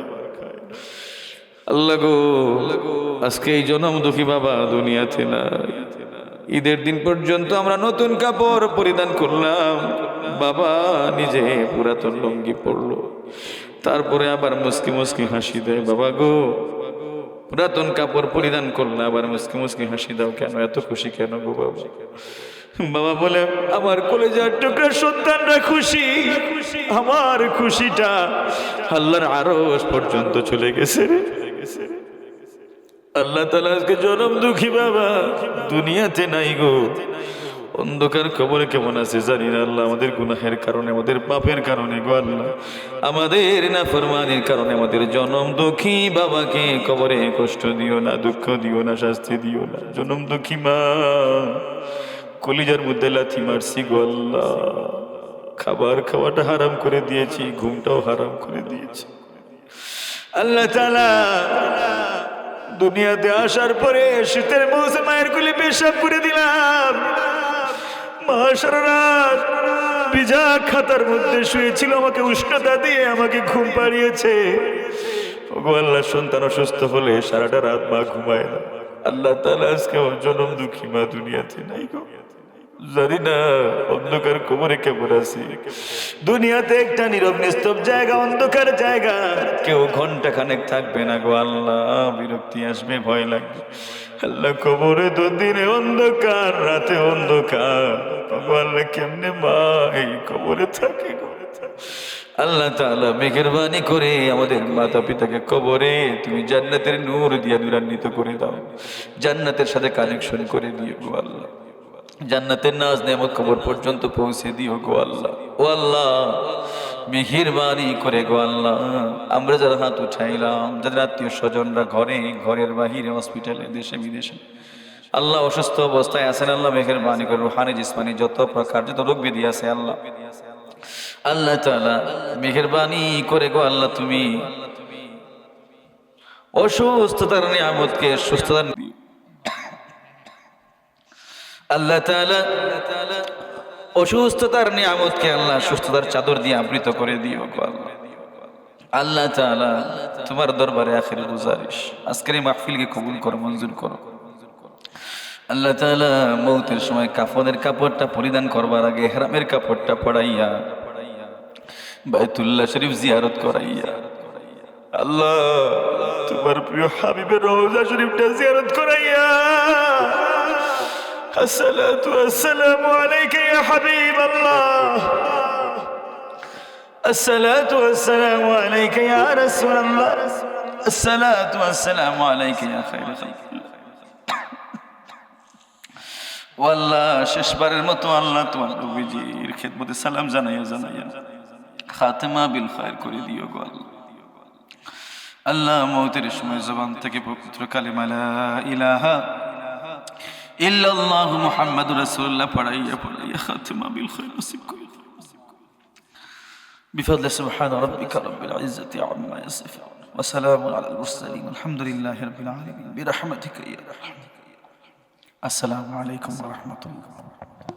আল্লাহ গো। আজকে এই জনম দুঃখী বাবা দুনিয়াতে নাই। ঈদের দিন পর্যন্ত আমরা নতুন কাপড় পরিধান করলাম, বাবা নিজে পুরাতন লুঙ্গি পরলো, তারপরে আবার মুস্কি মুস্কি হাসি দেয়। বাবা গো, পুরাতন কাপড় পরিধান করলে আবার মুস্কি মুস্কি হাসি দাও কেন? এত খুশি কেন গো বাবা? বাবা বলে আমার কলেজার টুকরা সন্তানরা খুশি, আমার খুশিটা আল্লাহর আরশ পর্যন্ত চলে গেছে রে। আল্লাহ তাআলা আজকে জনম দুঃখী বাবা দুনিয়াতে নাই গো, অন্ধকার কবরে কেমন আছে জানি না আল্লাহ। আমাদের গুনাহের কারণে, আমাদের পাপের কারণে গো আল্লাহ, আমাদের নাফরমানির কারণে আমাদের জনম দুঃখী বাবাকে কবরে কষ্ট দিও না, দুঃখ দিও না, শাস্তি দিও না। জনম দুঃখী মা কলিজার মধ্যে লাথি মারছি গো আল্লাহ, খাবার খাওয়াটা হারাম করে দিয়েছি, ঘুমটাও হারাম করে দিয়েছি আল্লাহ তাআলা। দুনিয়াতে আসার পরে শীতের মৌসুমে মায়ের কোলে পেশাব করে দিলাম, মা সারা রাত ভিজা খাতার মধ্যে শুয়েছিল, আমাকে উষ্ণতা দিয়ে আমাকে ঘুম পাড়িয়েছে। ওগো আল্লাহ, সন্তান অসুস্থ হলে সারাটা রাত মা ঘুমায় না। আল্লাহ তাআলা আজকে জনম দুঃখী মা দুনিয়াতে নাই গো, জানি না অন্ধকার কবরে কেমন আছি। দুনিয়াতে একটা নীরব নিস্তব জায়গা, অন্ধকার জায়গা, কেউ ঘন্টা খানেক থাকবে না গো আল্লাহ, বিরক্তি আসবে, ভয় লাগবে আল্লাহ। কবরে তো দিনে অন্ধকার, রাতে অন্ধকার, গো আল্লাহ কেমনে মা এই কবরে থাকে গো আল্লাহ তাআলা। মেহেরবানি করে আমাদের মাতা পিতাকে কবরে তুমি জান্নাতের নূর দিয়ে নূরান্বিত করে দাও, জান্নাতের সাথে কানেকশন করে দিও গো আল্লাহ, জান্নাতের নাজ নেয়ামত কবর পর্যন্ত পৌঁছে দিও গো আল্লাহ। ও আল্লাহ, মেহেরবানি করে গো আল্লাহ, আমরা যারা হাত উঠাইলাম, যাদের আত্মীয় স্বজনরা ঘরে, ঘরের বাহিরে, হসপিটালে, দেশে বিদেশে আল্লাহ অসুস্থ অবস্থায় আছেন, আল্লাহ মেহেরবানি করে রুহানি জিসমানি যত প্রকার যত রোগ ব্যাধি আছে আল্লাহ, আল্লাহ তাআলা মেহেরবানি করে গো আল্লাহ তুমি অসুস্থতার নিয়ামতকে সুস্থতা দিও। আল্লাহ তাআলা অসুস্থতার নিয়ামতকে আল্লাহ সুস্থতার চাদর দিয়ে আবৃত করে দিও গো আল্লাহ। আল্লাহ তাআলা তোমার দরবারে আখির গুজারিশ, আজকের এই মাহফিলকে কবুল করো, মঞ্জুর করো। আল্লাহ তাআলা মৌতের সময় কাফনের কাপড়টা পরিধান করবার আগে ইহরামের কাপড়টা পরাইয়া বাইতুল্লাহ শরীফ জিয়ারত করাইয়া আল্লাহ তোমার প্রিয় হাবিবের রওজা শরীফটা জিয়ারত করাইয়া আসসালাতু ওয়াসসালামু আলাইকা ইয়া হাবিবাল্লাহ, আসসালাতু ওয়াসসালামু আলাইকা ইয়া রাসূলুল্লাহ, আসসালাতু ওয়াসসালামু আলাইকা ইয়া খায়রুল খালকিল্লাহ। ও আল্লাহ, শেষবারের মতো আল্লাহ তোমার নবীজির খেদমতে সালাম জানাইয়া জানাইয়া খাতেমা বিল খায়র করে দিও গো আল্লাহ। আল্লাহ মৌতের সময় জবান থেকে পবিত্র কালিমা লা ইলাহা ইল্লাল্লাহু মুহাম্মাদুর রাসূলুল্লাহ পড়াইয়া পড়াইয়া খাতেমা বিল খায়র নসিব করো। বিফadli সুবহান রাব্বিকা রাব্বিল ইজ্জাতি আম্মা ইয়াসিফুন ওয়া সালামুন আলাল মুরসালিন আলহামদুলিল্লাহি রাব্বিল আলামিন বিরহমাতিকা ইয়া আরহাম। আসসালামু আলাইকুম ওয়া রাহমাতুল্লাহ।